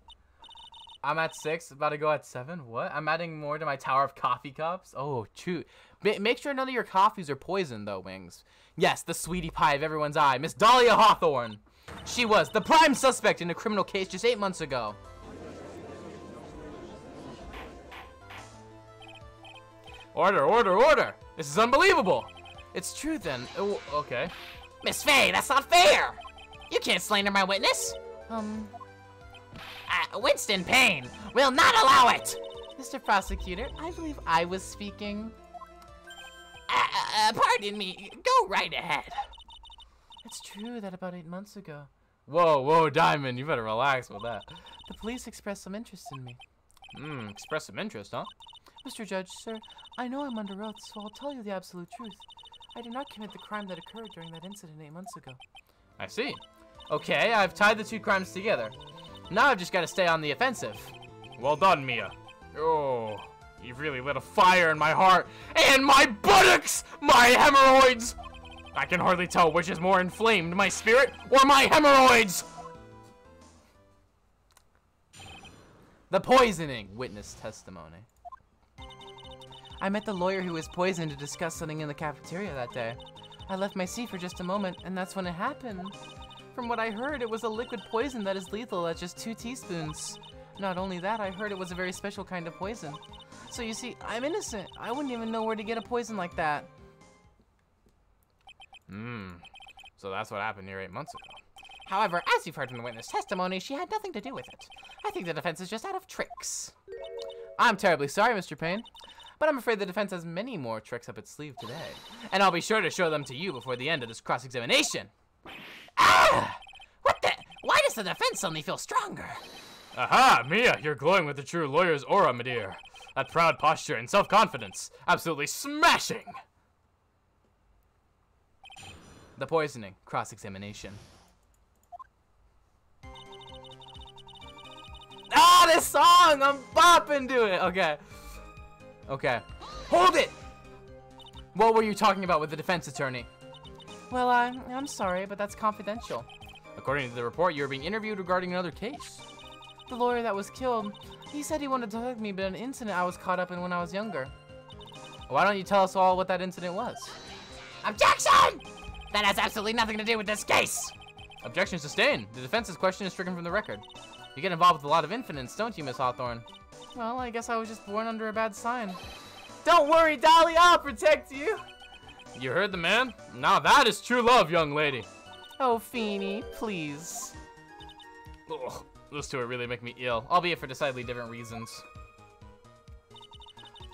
I'm at 6, about to go at 7. What? I'm adding more to my tower of coffee cups. Oh, shoot. Make sure none of your coffees are poisoned, though, Wings. Yes, the sweetie pie of everyone's eye, Miss Dahlia Hawthorne. She was the prime suspect in a criminal case just 8 months ago. Order, order, order! This is unbelievable! It's true, then. Oh, okay. Miss Faye, that's not fair! You can't slander my witness! Winston Payne will not allow it! Mr. Prosecutor, I believe I was speaking. Pardon me, go right ahead. It's true that about 8 months ago, Whoa, whoa, Diamond, you better relax with that. the police expressed some interest in me. Express some interest, huh? Mr. Judge, sir, I know I'm under oath, so I'll tell you the absolute truth. I did not commit the crime that occurred during that incident 8 months ago. I see. Okay, I've tied the two crimes together. Now I've just got to stay on the offensive. Well done, Mia. Oh, you've really lit a fire in my heart and my buttocks, my hemorrhoids. I can hardly tell which is more inflamed, my spirit or my hemorrhoids. The poisoning. Witness testimony. I met the lawyer who was poisoned to discuss something in the cafeteria that day. I left my seat for just a moment, and that's when it happened. From what I heard, it was a liquid poison that is lethal at just 2 teaspoons. Not only that, I heard it was a very special kind of poison. So you see, I'm innocent. I wouldn't even know where to get a poison like that. So that's what happened here 8 months ago. However, as you've heard from the witness testimony, she had nothing to do with it. I think the defense is just out of tricks. I'm terribly sorry, Mr. Payne, but I'm afraid the defense has many more tricks up its sleeve today. And I'll be sure to show them to you before the end of this cross-examination. Ah! What the? Why does the defense suddenly feel stronger? Aha, Mia, you're glowing with the true lawyer's aura, my dear. That proud posture and self-confidence. Absolutely smashing. The poisoning. Cross-examination. Ah, this song! I'm bopping to it! Okay. Okay. Hold it! What were you talking about with the defense attorney? Well, I'm sorry, but that's confidential. According to the report, you were being interviewed regarding another case. The lawyer that was killed, he said he wanted to talk to me about an incident I was caught up in when I was younger. Why don't you tell us all what that incident was? Objection! That has absolutely nothing to do with this case! Objection sustained. The defense's question is stricken from the record. You get involved with a lot of infinites, don't you, Miss Hawthorne? Well, I guess I was just born under a bad sign. Don't worry, Dolly, I'll protect you! You heard the man? Now that is true love, young lady. Oh, Feeny, please. Ugh, those two really make me ill, albeit for decidedly different reasons.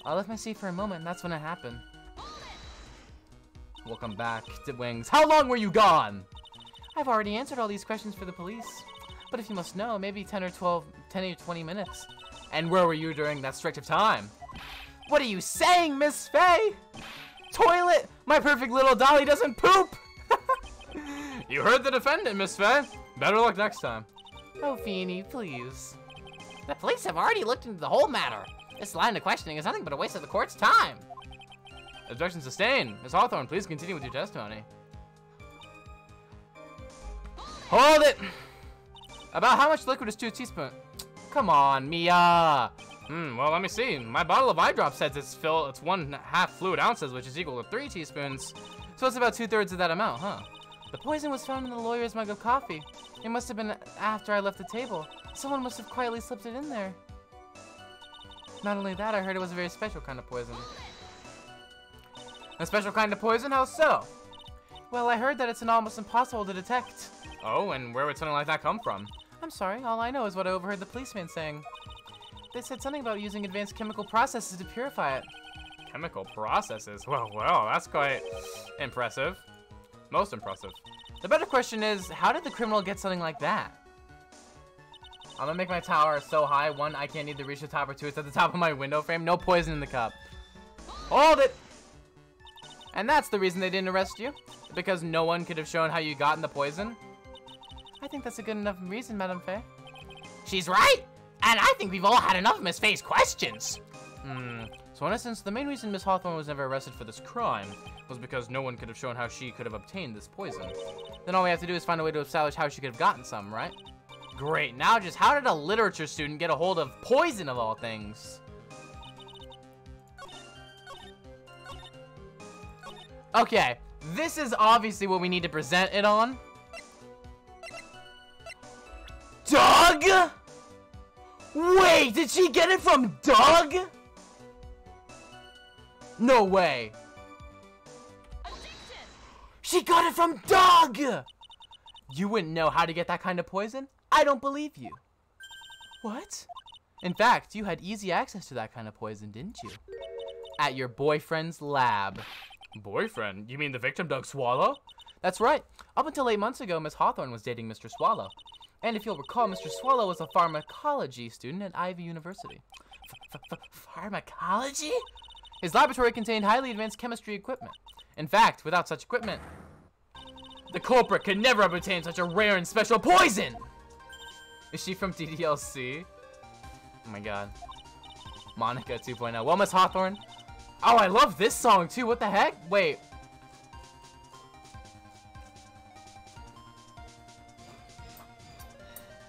I left my seat for a moment, and that's when it happened. Welcome back to Wings. How long were you gone? I've already answered all these questions for the police. But if you must know, maybe 10 or 20 minutes. And where were you during that stretch of time? What are you saying, Miss Faye? Toilet? My perfect little Dolly doesn't poop! You heard the defendant, Miss Faye. Better luck next time. Oh, Feeny, please. The police have already looked into the whole matter. This line of questioning is nothing but a waste of the court's time. Objection sustained. Ms. Hawthorne, please continue with your testimony. Hold it! About how much liquid is 2 teaspoons? Come on, Mia. Well, let me see. My bottle of eye drop says it's 1/2 fluid ounces, which is equal to 3 teaspoons. So it's about 2/3 of that amount, huh? The poison was found in the lawyer's mug of coffee. It must have been after I left the table. Someone must have quietly slipped it in there. Not only that, I heard it was a very special kind of poison. A special kind of poison? How so? Well, I heard that it's almost impossible to detect. Oh, and where would something like that come from? I'm sorry, all I know is what I overheard the policeman saying. They said something about using advanced chemical processes to purify it. Chemical processes? Well, that's quite impressive. Most impressive. The better question is, how did the criminal get something like that? I'm gonna make my tower so high, 1, I can't either reach the top, or 2, it's at the top of my window frame. No poison in the cup. Hold it! And that's the reason they didn't arrest you? Because no one could have shown how you got in the poison? I think that's a good enough reason, Madame Faye. She's right! And I think we've all had enough of Miss Faye's questions. So in essence, the main reason Miss Hawthorne was never arrested for this crime Was because no one could have shown how she could have obtained this poison. Then all we have to do is find a way to establish how she could have gotten some, right? Great, now just how did a literature student get a hold of poison of all things? Okay, this is obviously what we need to present it on. Doug? Wait, did she get it from Doug? No way. She got it from Doug! You wouldn't know how to get that kind of poison? I don't believe you. What? In fact, you had easy access to that kind of poison, didn't you? At your boyfriend's lab. Boyfriend? You mean the victim, Doug Swallow? That's right. Up until 8 months ago, Miss Hawthorne was dating Mr. Swallow. And if you'll recall, Mr. Swallow was a pharmacology student at Ivy University. Pharmacology? His laboratory contained highly advanced chemistry equipment. In fact, without such equipment, the culprit could never have obtained such a rare and special poison! Is she from DDLC? Oh my god. Monica 2.0. Well, Miss Hawthorne. Oh, I love this song too. What the heck? Wait.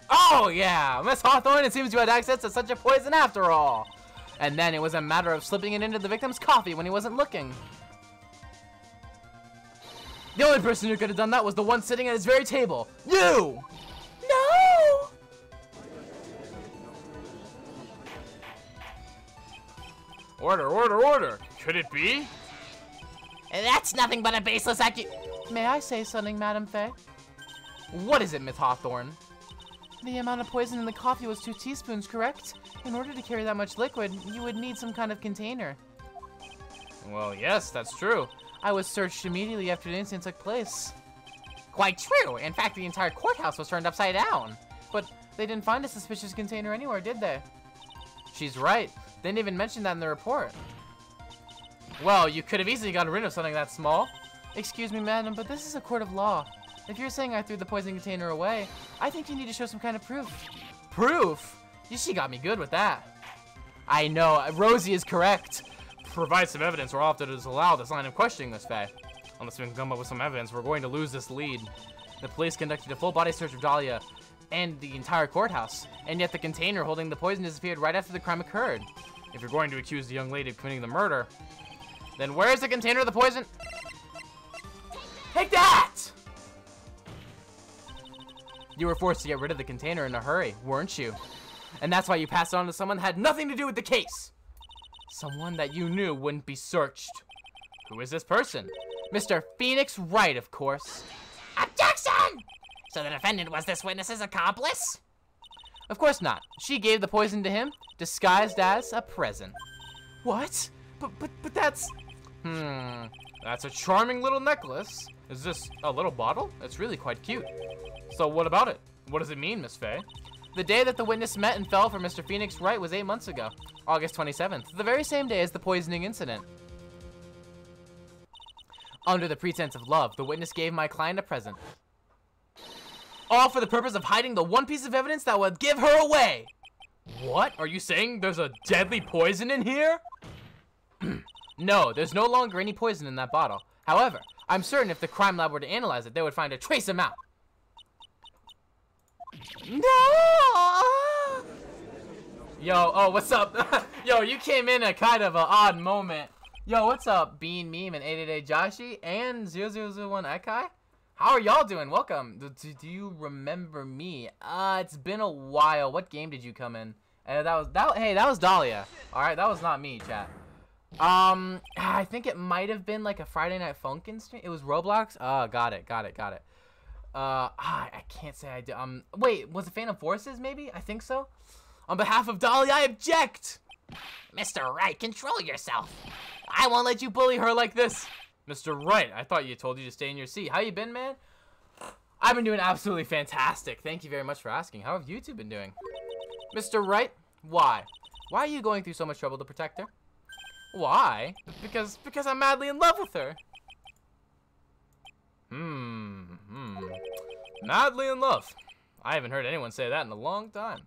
Oh, yeah. Miss Hawthorne, it seems you had access to such a poison after all. And then it was a matter of slipping it into the victim's coffee when he wasn't looking. The only person who could have done that was the one sitting at his very table. You! No! Order, order, order! Could it be? That's nothing but a baseless May I say something, Madame Faye? What is it, Miss Hawthorne? The amount of poison in the coffee was 2 teaspoons, correct? In order to carry that much liquid, you would need some kind of container. Well, yes, that's true. I was searched immediately after the incident took place. Quite true. In fact, the entire courthouse was turned upside down. But they didn't find a suspicious container anywhere, did they? She's right. They didn't even mention that in the report. Well, you could have easily gotten rid of something that small. Excuse me, madam, but this is a court of law. If you're saying I threw the poison container away, I think you need to show some kind of proof. Proof? She got me good with that. I know, Rosie is correct. Provide some evidence or I'll have to disallow this line of questioning, Miss Faye. Unless we can come up with some evidence, we're going to lose this lead. The police conducted a full body search of Dahlia and the entire courthouse, and yet the container holding the poison disappeared right after the crime occurred. If you're going to accuse the young lady of committing the murder, then where's the container of the poison? Take that! You were forced to get rid of the container in a hurry, weren't you? And that's why you passed it on to someone that had nothing to do with the case. Someone that you knew wouldn't be searched. Who is this person? Mr. Phoenix Wright, of course. Objection! So the defendant was this witness's accomplice? Of course not. She gave the poison to him, disguised as a present. What? But that's... That's a charming little necklace. Is this a little bottle? It's really quite cute. So what about it? What does it mean, Miss Faye? The day that the witness met and fell for Mr. Phoenix Wright was 8 months ago, August 27th, the very same day as the poisoning incident. Under the pretense of love, the witness gave my client a present. All for the purpose of hiding the one piece of evidence that would give her away. What? Are you saying there's a deadly poison in here? No, there's no longer any poison in that bottle. However, I'm certain if the crime lab were to analyze it, they would find a trace amount. No! Yo, oh, what's up? Yo, you came in at kind of an odd moment. Yo, what's up, Bean Meme and 888 Joshi and 0001 Ekai? How are y'all doing? Welcome. Do you remember me? It's been a while. What game did you come in? Hey, that was Dahlia. All right, that was not me, chat. I think it might have been like a Friday Night Funkin' stream. It was Roblox. Got it. I can't say I did. Wait, was it Phantom Forces? Maybe. I think so. On behalf of Dahlia, I object. Mr. Wright, control yourself. I won't let you bully her like this. Mr. Wright, I thought you told you to stay in your seat. How you been, man? I've been doing absolutely fantastic. Thank you very much for asking. How have you two been doing? Mr. Wright, why? Why are you going through so much trouble to protect her? Why? Because I'm madly in love with her. Madly in love. I haven't heard anyone say that in a long time.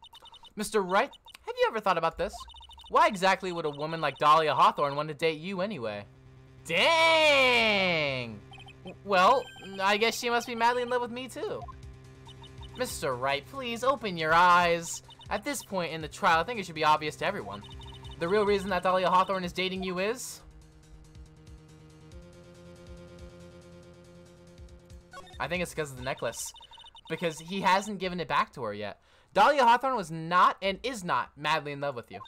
Mr. Wright, have you ever thought about this? Why exactly would a woman like Dahlia Hawthorne want to date you anyway? Dang! Well, I guess she must be madly in love with me too. Mr. Wright, please open your eyes. At this point in the trial, I think it should be obvious to everyone. The real reason that Dahlia Hawthorne is dating you is... I think it's because of the necklace. Because he hasn't given it back to her yet. Dahlia Hawthorne was not and is not madly in love with you.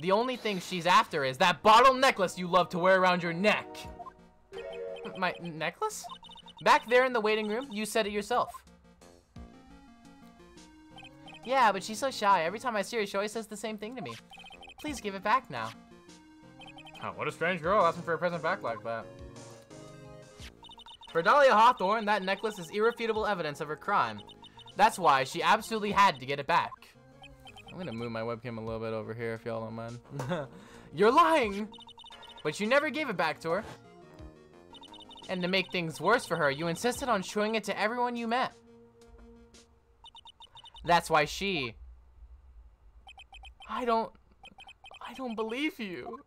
The only thing she's after is that bottle necklace you love to wear around your neck. My necklace? Back there in the waiting room, you said it yourself. Yeah, but she's so shy. Every time I see her, she always says the same thing to me. Please give it back now. Oh, what a strange girl asking for a present back like that. For Dahlia Hawthorne, that necklace is irrefutable evidence of her crime. That's why she absolutely had to get it back. I'm gonna move my webcam a little bit over here if y'all don't mind. You're lying! But you never gave it back to her. And to make things worse for her, you insisted on showing it to everyone you met. That's why she... I don't believe you.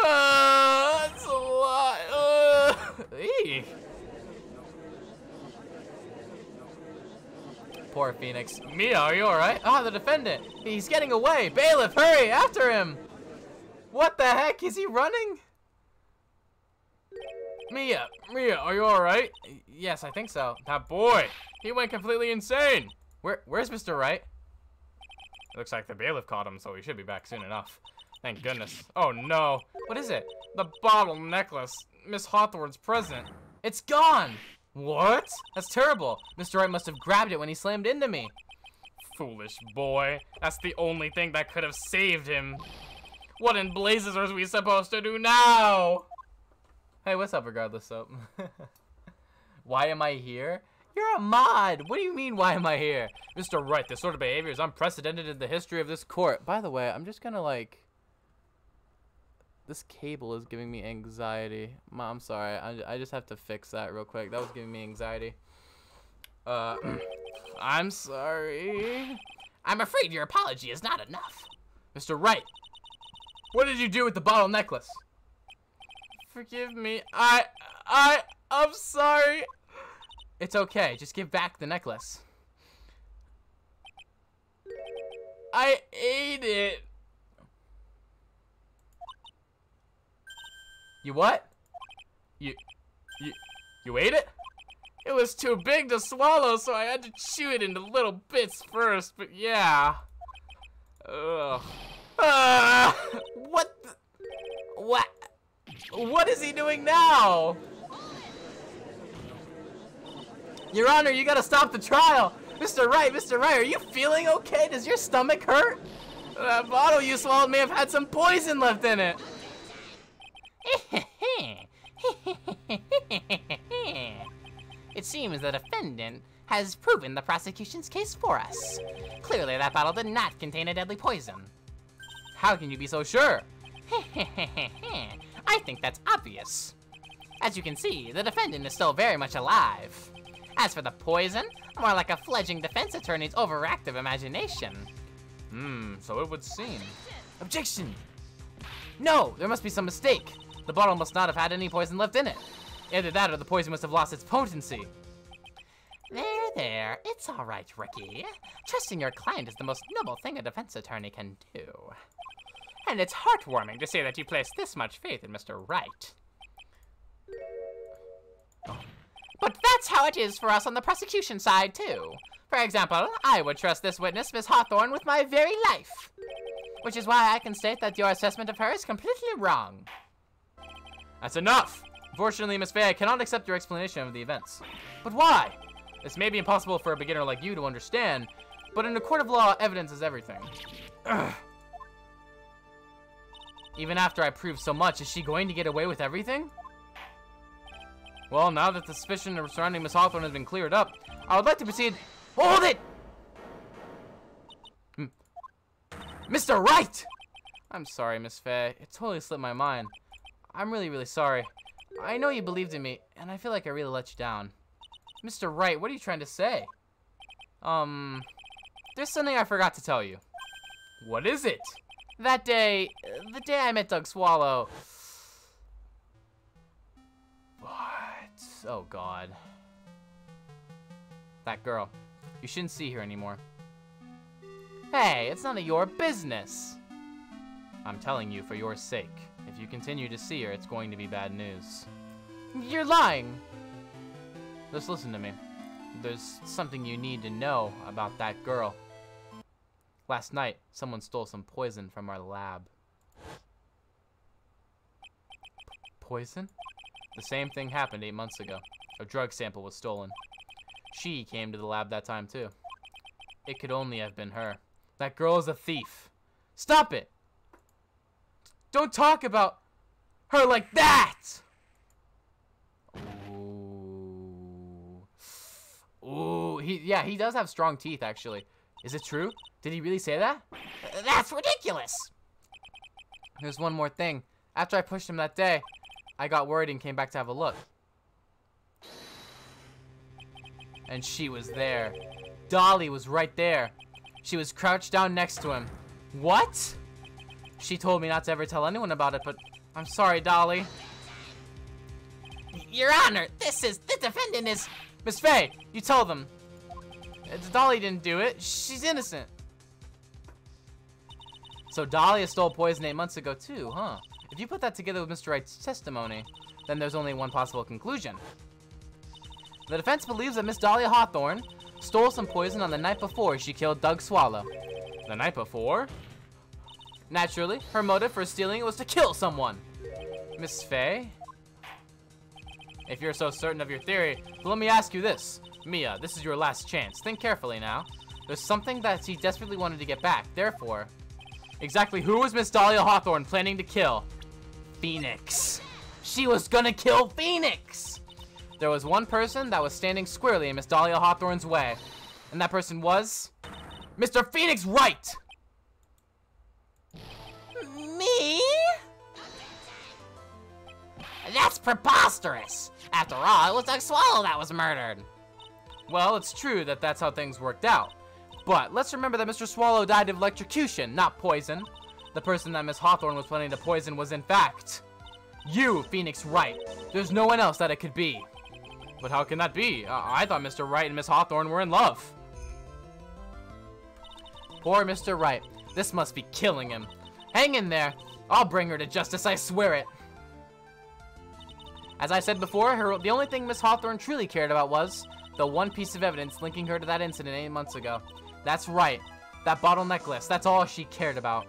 That's a lie. Eek. Poor Phoenix. Mia, are you alright? Ah, the defendant. He's getting away. Bailiff, hurry, after him. What the heck? Is he running? Mia, are you alright? Yes, I think so. That boy, he went completely insane. Where's Mr. Wright? It looks like the bailiff caught him, so he should be back soon enough. Thank goodness. Oh no. What is it? The bottle necklace. Miss Hawthorne's present. It's gone! What? That's terrible. Mr. Wright must have grabbed it when he slammed into me. Foolish boy. That's the only thing that could have saved him. What in blazes are we supposed to do now? Hey, what's up, Regardless Soap? Why am I here? You're a mod. What do you mean, why am I here? Mr. Wright, this sort of behavior is unprecedented in the history of this court. By the way, I'm just gonna like... This cable is giving me anxiety. I'm sorry. I just have to fix that real quick. That was giving me anxiety. I'm sorry. I'm afraid your apology is not enough. Mr. Wright, what did you do with the bottle necklace? Forgive me. I'm sorry. It's okay. Just give back the necklace. I ate it. You what? You ate it? It was too big to swallow, so I had to chew it into little bits first, but yeah. Ugh. What is he doing now? Your Honor, you gotta stop the trial. Mr. Wright, are you feeling okay? Does your stomach hurt? That bottle you swallowed may have had some poison left in it. It seems the defendant has proven the prosecution's case for us. Clearly, that bottle did not contain a deadly poison. How can you be so sure? I think that's obvious. As you can see, the defendant is still very much alive. As for the poison, more like a fledgling defense attorney's overactive imagination. So it would seem. Objection! No, there must be some mistake. The bottle must not have had any poison left in it. Either that or the poison must have lost its potency. There. It's all right, Ricky. Trusting your client is the most noble thing a defense attorney can do. And it's heartwarming to see that you place this much faith in Mr. Wright. But that's how it is for us on the prosecution side, too. For example, I would trust this witness, Miss Hawthorne, with my very life. Which is why I can state that your assessment of her is completely wrong. That's enough! Unfortunately, Miss Faye, I cannot accept your explanation of the events. But why? This may be impossible for a beginner like you to understand, but in a court of law, evidence is everything. Ugh. Even after I prove so much, is she going to get away with everything? Well, now that the suspicion surrounding Miss Hawthorne has been cleared up, I would like to proceed— Hold it! Mr. Wright! I'm sorry, Miss Faye. It totally slipped my mind. I'm really, really sorry. I know you believed in me, and I feel like I really let you down. Mr. Wright, what are you trying to say? There's something I forgot to tell you. What is it? That day, the day I met Doug Swallow. What? Oh, God. That girl. You shouldn't see her anymore. Hey, it's none of your business. I'm telling you for your sake. If you continue to see her, it's going to be bad news. You're lying. Just listen to me. There's something you need to know about that girl. Last night, someone stole some poison from our lab. Poison? The same thing happened 8 months ago. A drug sample was stolen. She came to the lab that time too. It could only have been her. That girl is a thief. Stop it! Don't talk about her like that! Ooh, he does have strong teeth, actually. Is it true? Did he really say that? That's ridiculous! There's one more thing. After I pushed him that day, I got worried and came back to have a look. And she was there. Dolly was right there. She was crouched down next to him. What? She told me not to ever tell anyone about it, but I'm sorry, Dolly. Your Honor, the defendant is... Miss Faye, you tell them. Dolly didn't do it. She's innocent. So Dolly has stole poison 8 months ago too, huh? If you put that together with Mr. Wright's testimony, then there's only one possible conclusion. The defense believes that Miss Dahlia Hawthorne stole some poison on the night before she killed Doug Swallow. The night before? Naturally, her motive for stealing it was to kill someone. Miss Faye? If you're so certain of your theory, then let me ask you this. Mia, this is your last chance. Think carefully now. There's something that she desperately wanted to get back. Therefore, exactly who was Miss Dahlia Hawthorne planning to kill? Phoenix. She was gonna kill Phoenix! There was one person that was standing squarely in Miss Dahlia Hawthorne's way. And that person was... Mr. Phoenix Wright! Me? That's preposterous! After all, it was Doug Swallow that was murdered. Well, it's true that that's how things worked out. But let's remember that Mr. Swallow died of electrocution, not poison. The person that Miss Hawthorne was planning to poison was in fact... you, Phoenix Wright. There's no one else that it could be. But how can that be? I thought Mr. Wright and Miss Hawthorne were in love. Poor Mr. Wright. This must be killing him. Hang in there. I'll bring her to justice, I swear it. As I said before, the only thing Miss Hawthorne truly cared about was the one piece of evidence linking her to that incident 8 months ago. That's right. That bottle necklace. That's all she cared about.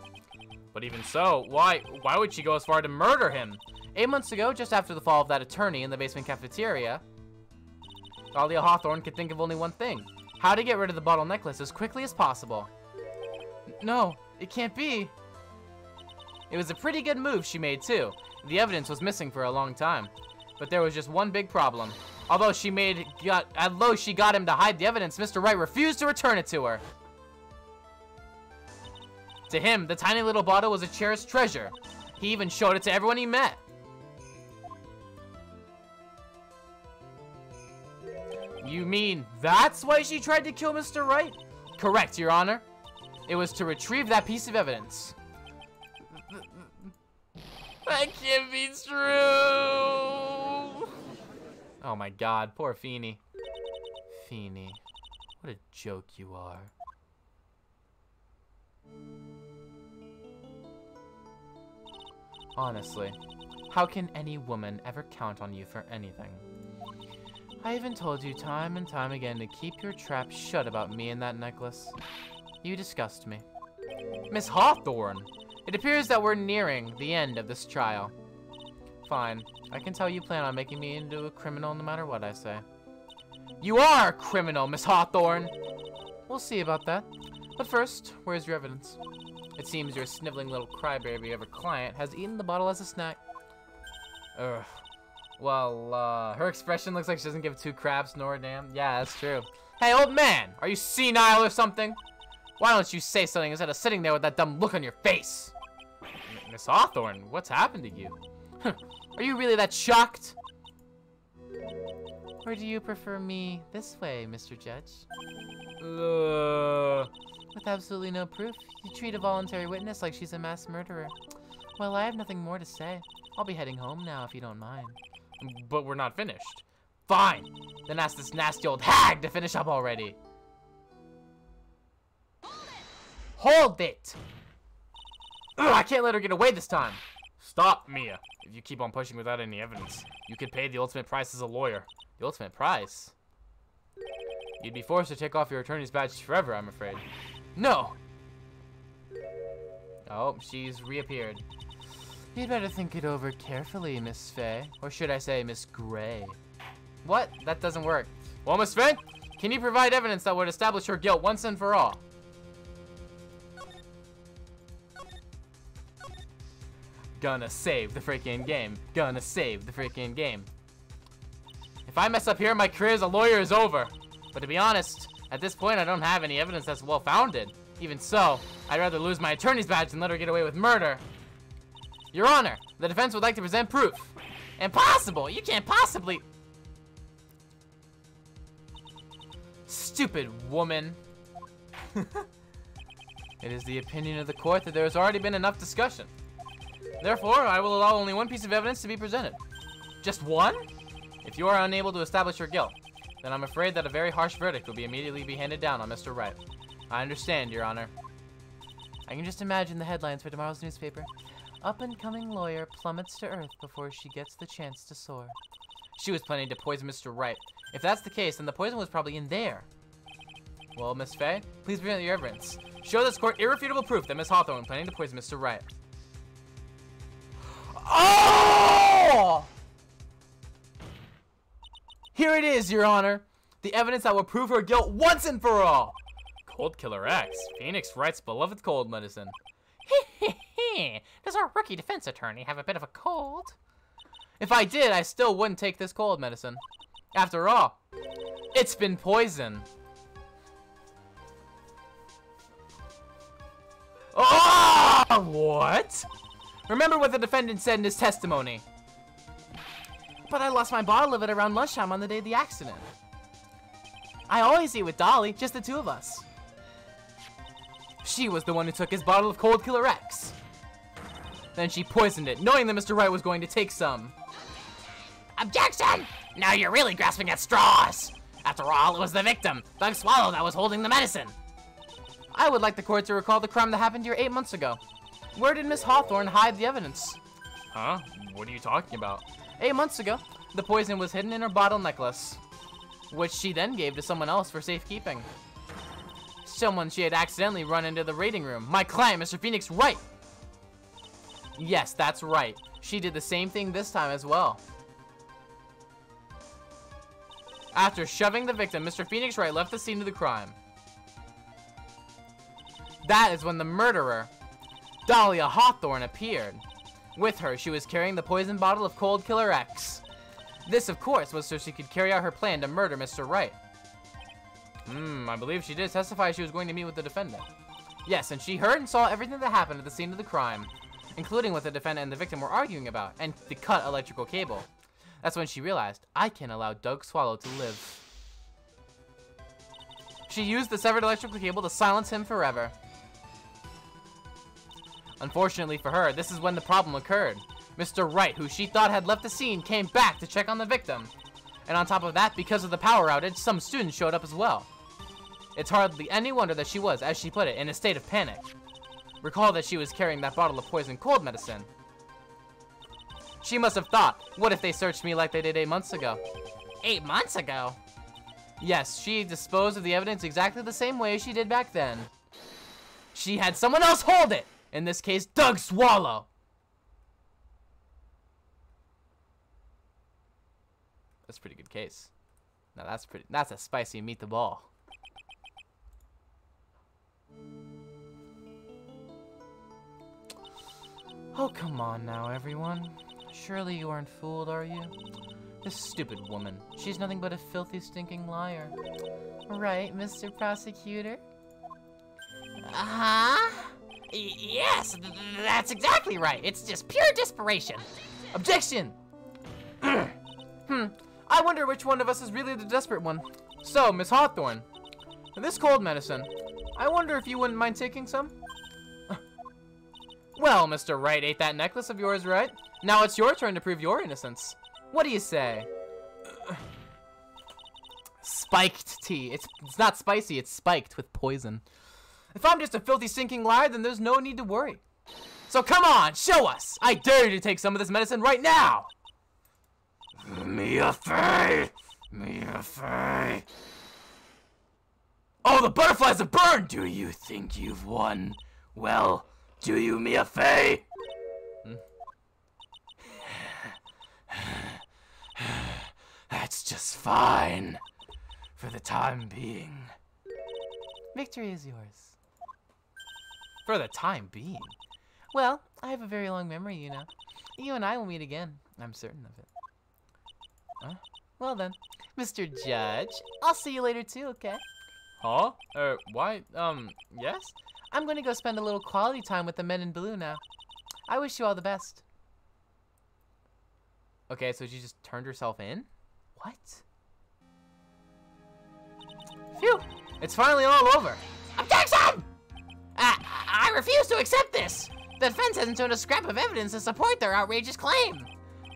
But even so, why would she go as far to murder him? 8 months ago, just after the fall of that attorney in the basement cafeteria, Dahlia Hawthorne could think of only one thing. How to get rid of the bottle necklace as quickly as possible. No, it can't be. It was a pretty good move she made too. The evidence was missing for a long time. But there was just one big problem. Although she got him to hide the evidence, Mr. Wright refused to return it to her. To him, the tiny little bottle was a cherished treasure. He even showed it to everyone he met. You mean that's why she tried to kill Mr. Wright? Correct, Your Honor. It was to retrieve that piece of evidence. That can't be true. Oh my god, poor Feeny. Feeny, what a joke you are. Honestly, how can any woman ever count on you for anything? I even told you time and time again to keep your trap shut about me and that necklace. You disgust me. Miss Hawthorne. It appears that we're nearing the end of this trial. Fine, I can tell you plan on making me into a criminal no matter what I say. You are a criminal, Miss Hawthorne! We'll see about that. But first, where's your evidence? It seems your sniveling little crybaby of a client has eaten the bottle as a snack. Ugh. Well, her expression looks like she doesn't give two craps nor a damn. Yeah, that's true. Hey, old man! Are you senile or something? Why don't you say something instead of sitting there with that dumb look on your face? Miss Hawthorne, what's happened to you? Are you really that shocked? Or do you prefer me this way, Mr. Judge? With absolutely no proof, you treat a voluntary witness like she's a mass murderer. Well, I have nothing more to say. I'll be heading home now if you don't mind. But we're not finished. Fine! Then ask this nasty old hag to finish up already. Hold it! Ugh, I can't let her get away this time. Stop, Mia. If you keep on pushing without any evidence, you could pay the ultimate price as a lawyer. The ultimate price? You'd be forced to take off your attorney's badge forever, I'm afraid. No! Oh, she's reappeared. You'd better think it over carefully, Miss Faye. Or should I say, Miss Gray. What? That doesn't work. Well, Miss Faye, can you provide evidence that would establish her guilt once and for all? Gonna save the freaking game. Gonna save the freaking game. If I mess up here, my career as a lawyer is over. But to be honest, at this point, I don't have any evidence that's well-founded. Even so, I'd rather lose my attorney's badge than let her get away with murder. Your Honor, the defense would like to present proof. Impossible! You can't possibly... Stupid woman. It is the opinion of the court that there has already been enough discussion. Therefore, I will allow only one piece of evidence to be presented. Just one? If you are unable to establish your guilt, then I'm afraid that a very harsh verdict will immediately be handed down on Mr. Wright. I understand, Your Honor. I can just imagine the headlines for tomorrow's newspaper. Up-and-coming lawyer plummets to earth before she gets the chance to soar. She was planning to poison Mr. Wright. If that's the case, then the poison was probably in there. Well, Miss Faye, please present your evidence. Show this court irrefutable proof that Miss Hawthorne was planning to poison Mr. Wright. Oh! Here it is, Your Honor. The evidence that will prove her guilt once and for all. Cold Killer X, Phoenix Wright's beloved cold medicine. Does our rookie defense attorney have a bit of a cold? If I did, I still wouldn't take this cold medicine. After all, it's been poison. Oh! What? Remember what the defendant said in his testimony. But I lost my bottle of it around lunchtime on the day of the accident. I always eat with Dolly, just the two of us. She was the one who took his bottle of Cold Killer X. Then she poisoned it, knowing that Mr. Wright was going to take some. Objection! Now you're really grasping at straws. After all, it was the victim, Doug Swallow, that was holding the medicine. I would like the court to recall the crime that happened here 8 months ago. Where did Miss Hawthorne hide the evidence? Huh? What are you talking about? 8 months ago, the poison was hidden in her bottle necklace, which she then gave to someone else for safekeeping. Someone she had accidentally run into the rating room. My client, Mr. Phoenix Wright. Yes, that's right. She did the same thing this time as well. After shoving the victim, Mr. Phoenix Wright left the scene of the crime. That is when the murderer, Dahlia Hawthorne, appeared. With her, she was carrying the poison bottle of Cold Killer X. This, of course, was so she could carry out her plan to murder Mr. Wright. I believe she did testify she was going to meet with the defendant. Yes, and she heard and saw everything that happened at the scene of the crime, including what the defendant and the victim were arguing about, and the cut electrical cable. That's when she realized, I can't allow Doug Swallow to live. She used the severed electrical cable to silence him forever. Unfortunately for her, this is when the problem occurred. Mr. Wright, who she thought had left the scene, came back to check on the victim. And on top of that, because of the power outage, some students showed up as well. It's hardly any wonder that she was, as she put it, in a state of panic. Recall that she was carrying that bottle of poison cold medicine. She must have thought, what if they searched me like they did 8 months ago? 8 months ago? Yes, she disposed of the evidence exactly the same way she did back then. She had someone else hold it! In this case, Doug Swallow! That's a pretty good case. Now that's a spicy meat the ball. Oh, come on now, everyone. Surely you aren't fooled, are you? This stupid woman. She's nothing but a filthy, stinking liar. Right, Mr. Prosecutor? Uh-huh. Yes, that's exactly right. It's just pure desperation. Objection! I wonder which one of us is really the desperate one. So, Miss Hawthorne, this cold medicine, I wonder if you wouldn't mind taking some? Well, Mr. Wright ate that necklace of yours, right? Now it's your turn to prove your innocence. What do you say? Spiked tea. It's not spicy, it's spiked with poison. If I'm just a filthy, stinking liar, then there's no need to worry. So come on, show us! I dare you to take some of this medicine right now! Mia Fey! Mia Fey! Oh, the butterflies have burned! Do you think you've won? Well, do you, Mia Fey? That's just fine. For the time being. Victory is yours. For the time being? Well, I have a very long memory, you know. You and I will meet again. I'm certain of it. Huh? Well then, Mr. Judge, I'll see you later too, okay? Huh? Why? Yes? I'm gonna go spend a little quality time with the men in blue now. I wish you all the best. Okay, so she just turned herself in? What? Phew! It's finally all over. Objection! I refuse to accept this. The defense hasn't shown a scrap of evidence to support their outrageous claim.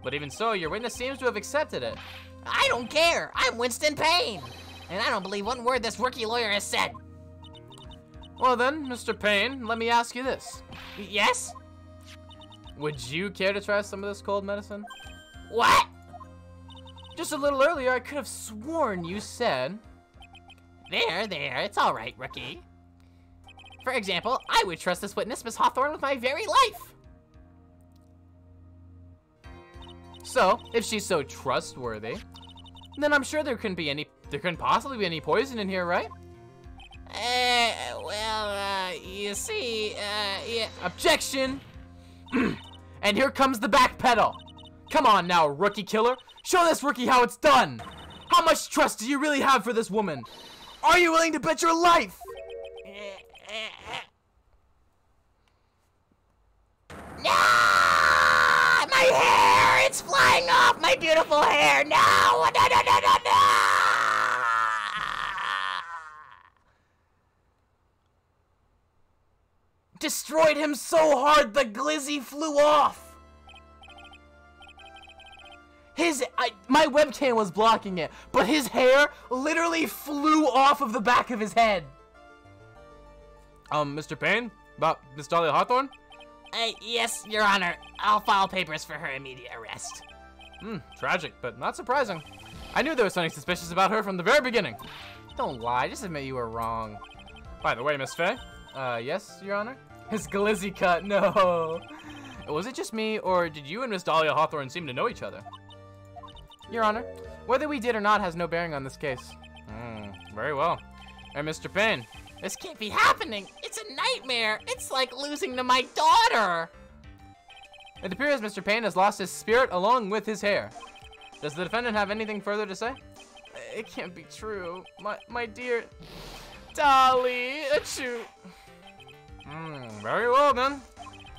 But even so, your witness seems to have accepted it. I don't care. I'm Winston Payne. And I don't believe one word this rookie lawyer has said. Well then, Mr. Payne, let me ask you this. Yes? Would you care to try some of this cold medicine? What? Just a little earlier, I could have sworn you said... There, it's all right, rookie. For example, I would trust this witness, Miss Hawthorne, with my very life. So, if she's so trustworthy, then I'm sure there couldn't possibly be any poison in here, right? You see, yeah. Objection! And here comes the back pedal. Come on now, rookie killer. Show this rookie how it's done. How much trust do you really have for this woman? Are you willing to bet your life? No! My hair! It's flying off! My beautiful hair! No! No! Destroyed him so hard the glizzy flew off. My webcam was blocking it, but his hair literally flew off of the back of his head. Mr. Payne? About Miss Dahlia Hawthorne? Yes, Your Honor. I'll file papers for her immediate arrest. Tragic, but not surprising. I knew there was something suspicious about her from the very beginning. Don't lie, just admit you were wrong. By the way, Miss Fey? Yes, Your Honor? His glizzy cut, no. Was it just me, or did you and Miss Dahlia Hawthorne seem to know each other? Your Honor, whether we did or not has no bearing on this case. Very well. And Mr. Payne? This can't be happening. It's a nightmare. It's like losing to my daughter. It appears Mr. Payne has lost his spirit along with his hair. Does the defendant have anything further to say? It can't be true. My dear Dolly, achoo. Very well then.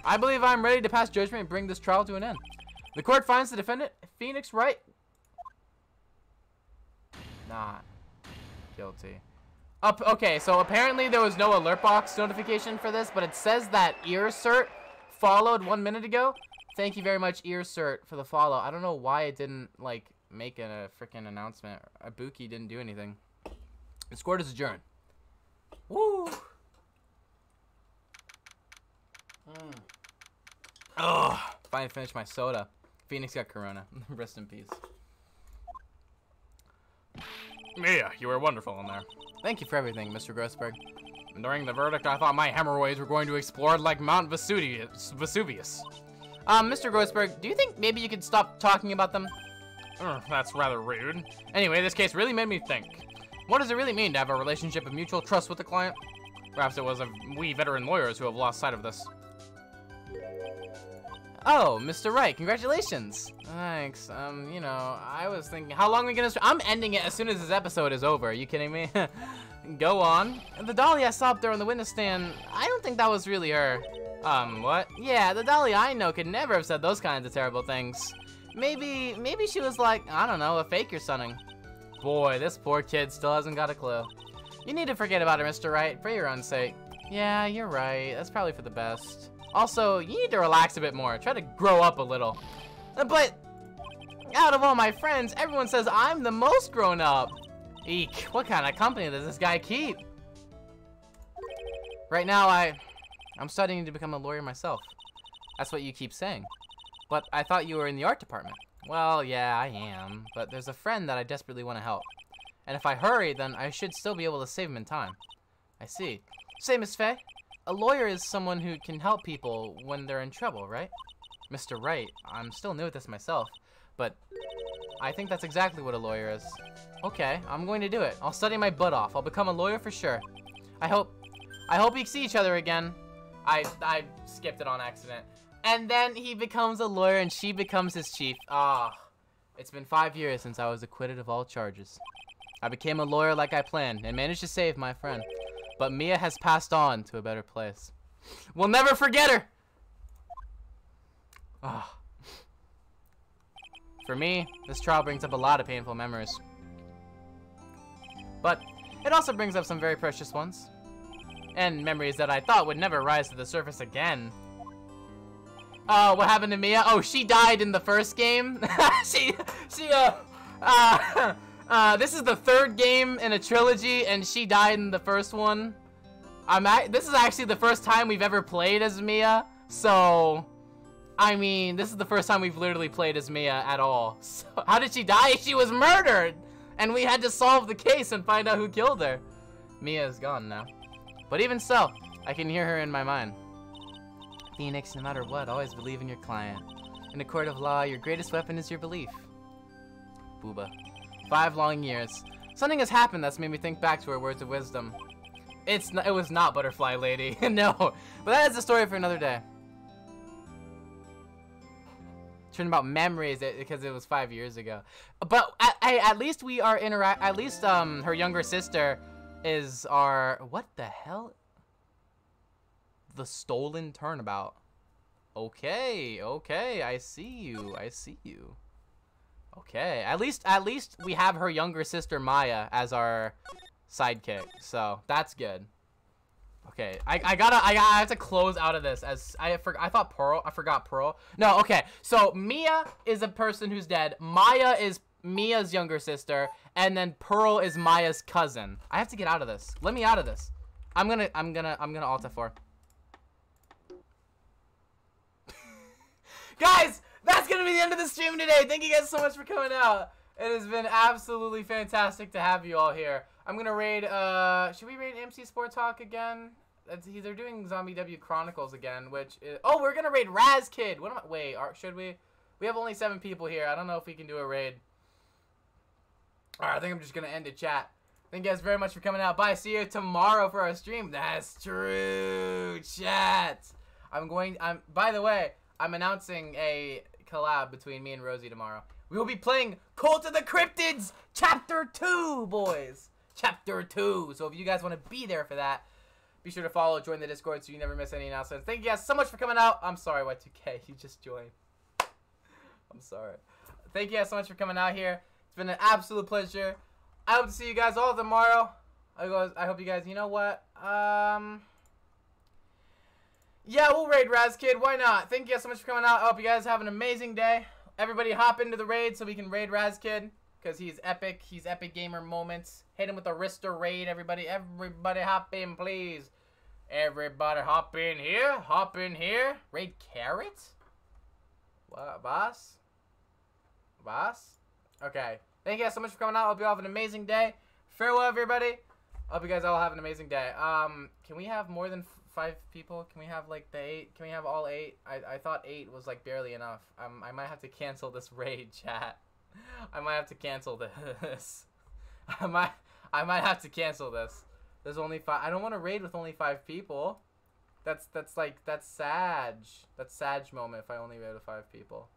I believe I'm ready to pass judgment and bring this trial to an end. The court finds the defendant, Phoenix Wright, not guilty. Okay, so apparently there was no alert box notification for this, but it says that EarCert followed 1 minute ago. Thank you very much, EarCert, for the follow. I don't know why it didn't, like, make a freaking announcement. Ibuki didn't do anything. Discord is adjourned. Woo! Ugh. Finally finished my soda. Phoenix got corona. Rest in peace. Mia, you were wonderful in there. Thank you for everything, Mr. Grossberg. During the verdict, I thought my hemorrhoids were going to explode like Mount Vesuvius. Mr. Grossberg, do you think maybe you could stop talking about them? That's rather rude. Anyway, this case really made me think. What does it really mean to have a relationship of mutual trust with the client? Perhaps it was we veteran lawyers who have lost sight of this. Oh, Mr. Wright, congratulations. Thanks. You know, I was thinking, how long are we gonna I'm ending it as soon as this episode is over. Are you kidding me? Go on. The dolly I saw up there on the witness stand, I don't think that was really her. What? Yeah, the dolly I know could never have said those kinds of terrible things. Maybe she was like, I don't know, a fake or something. Boy, this poor kid still hasn't got a clue. You need to forget about her, Mr. Wright, for your own sake. Yeah, you're right. That's probably for the best. Also, you need to relax a bit more. Try to grow up a little. But, out of all my friends, everyone says I'm the most grown up. Eek, what kind of company does this guy keep? Right now, I'm studying to become a lawyer myself. That's what you keep saying. But I thought you were in the art department. Well, yeah, I am. But there's a friend that I desperately want to help. And if I hurry, then I should still be able to save him in time. I see. Say, Miss Faye, a lawyer is someone who can help people when they're in trouble, right? Mr. Wright, I'm still new at this myself, but I think that's exactly what a lawyer is. Okay, I'm going to do it. I'll study my butt off. I'll become a lawyer for sure. I hope we see each other again. I skipped it on accident. And then he becomes a lawyer and she becomes his chief. It's been 5 years since I was acquitted of all charges. I became a lawyer like I planned and managed to save my friend. But Mia has passed on to a better place. We'll never forget her! For me, this trial brings up a lot of painful memories. But it also brings up some very precious ones. And memories that I thought would never rise to the surface again. Oh, what happened to Mia? Oh, she died in the first game? This is the third game in a trilogy, and she died in the first one. This is actually the first time we've ever played as Mia, so... I mean, this is the first time we've literally played as Mia at all. So, how did she die? She was murdered! And we had to solve the case and find out who killed her. Mia is gone now. But even so, I can hear her in my mind. Phoenix, no matter what, always believe in your client. In a court of law, your greatest weapon is your belief. Booba. 5 long years. Something has happened that's made me think back to her words of wisdom. It was not Butterfly Lady. No. But that is a story for another day. Talking about memories because it was 5 years ago. But at least we are at least her younger sister is our what the hell? The Stolen Turnabout. Okay, I see you. Okay, at least we have her younger sister Maya as our sidekick, so that's good. Okay, I have to close out of this as I forgot Pearl. No, okay, so Mia is a person who's dead. Maya is Mia's younger sister, and then Pearl is Maya's cousin. I have to get out of this. Let me out of this. I'm gonna Alt F4. Guys, that's gonna be the end of the stream today. Thank you guys so much for coming out. It has been absolutely fantastic to have you all here. I'm gonna raid, should we raid MC Sport Talk again? They're doing Zombie W Chronicles again, which is, oh, we're gonna raid Raz Kid. Wait, should we? We have only 7 people here. I don't know if we can do a raid. Alright, I think I'm just gonna end the chat. Thank you guys very much for coming out. Bye, see you tomorrow for our stream. That's true, chat. By the way, I'm announcing a collab between me and Rosie tomorrow. We will be playing Cult of the Cryptids Chapter 2, boys. Chapter 2. So if you guys want to be there for that, be sure to follow, join the Discord so you never miss any announcements. Thank you guys so much for coming out. I'm sorry, Y2K. You just joined. I'm sorry. Thank you guys so much for coming out here. It's been an absolute pleasure. I hope to see you guys all tomorrow. I hope you guys, you know what? Yeah, we'll raid Razkid. Why not? Thank you guys so much for coming out. I hope you guys have an amazing day. Everybody hop into the raid so we can raid Razkid. Because he's epic. He's epic gamer moments. Hit him with a Rister raid, everybody. Everybody hop in, please. Everybody hop in here. Hop in here. Raid Carrot? What? Boss? Boss? Okay. Thank you guys so much for coming out. Hope you all have an amazing day. Farewell, everybody. Hope you guys all have an amazing day. Can we have more than 5 people? Can we have like the 8? Can we have all 8? I thought 8 was like barely enough. I might have to cancel this raid, chat. I might have to cancel this. I might have to cancel this. There's only 5. I don't want to raid with only 5 people. That's Sag. That's Sag moment if I only raid with 5 people.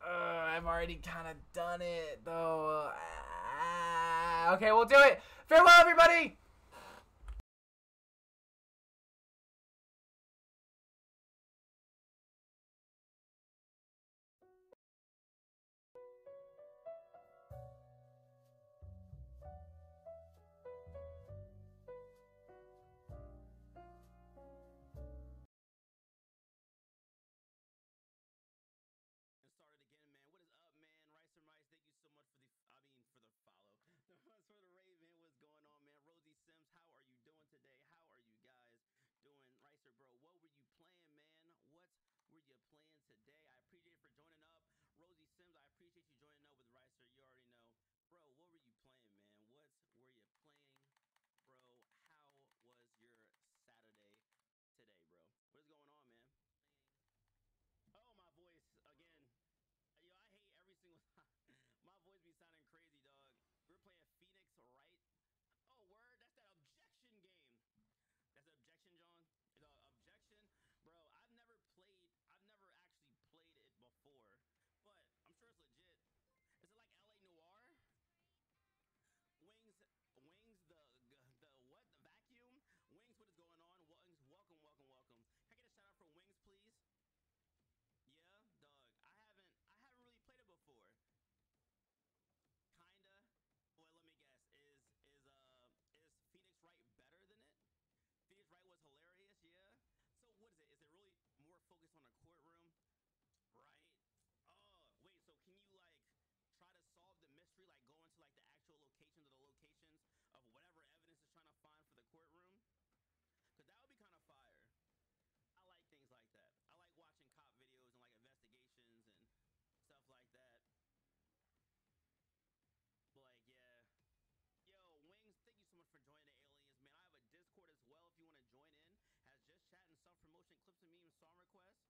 I've already kind of done it though. Okay, we'll do it. Farewell, everybody. Started again, man. What is up, man? Rice and Rice, thank you so much for the follow. For the raid, man. What's going on, man? Rosie Sims, how are you doing today? How are you guys doing? Ricer, bro, what were you playing, man? What were you playing today? I appreciate you for joining up. Rosie Sims, I appreciate you joining up with Ricer. You already know. Bro, what were you playing, man? What were you playing? Bro, how was your Saturday today, bro? What is going on, man? Oh, my voice again. Yo, I hate every single time. My voice be sounding crazy, dog. We were playing Phoenix, right? Oh, word. That's that objection game. That's objection, John. The objection, bro. I've never actually played it before, but I'm sure it's legit. Is it like LA Noir? Wings, the what? The vacuum? Wings, what is going on? Wings, welcome. Can I get a shout out for Wings, please? Yeah, dog. I haven't really played it before. Kinda. Well, let me guess. Is Phoenix Wright better than it? Phoenix Wright was hilarious, yeah. So what is it? Is it really more focused on a courtroom? Right. Oh, wait, so can you like try to solve the mystery, like go into like the actual locations or the locations of whatever evidence is trying to find for the courtroom? Cause that would be kind of fire. I like things like that. I like watching cop videos and like investigations and stuff like that. Like, yeah. Yo, Wings, thank you so much for joining the Aliens, man. I have a Discord as well if you want to join in. Has just chat and self-promotion clips and memes song requests.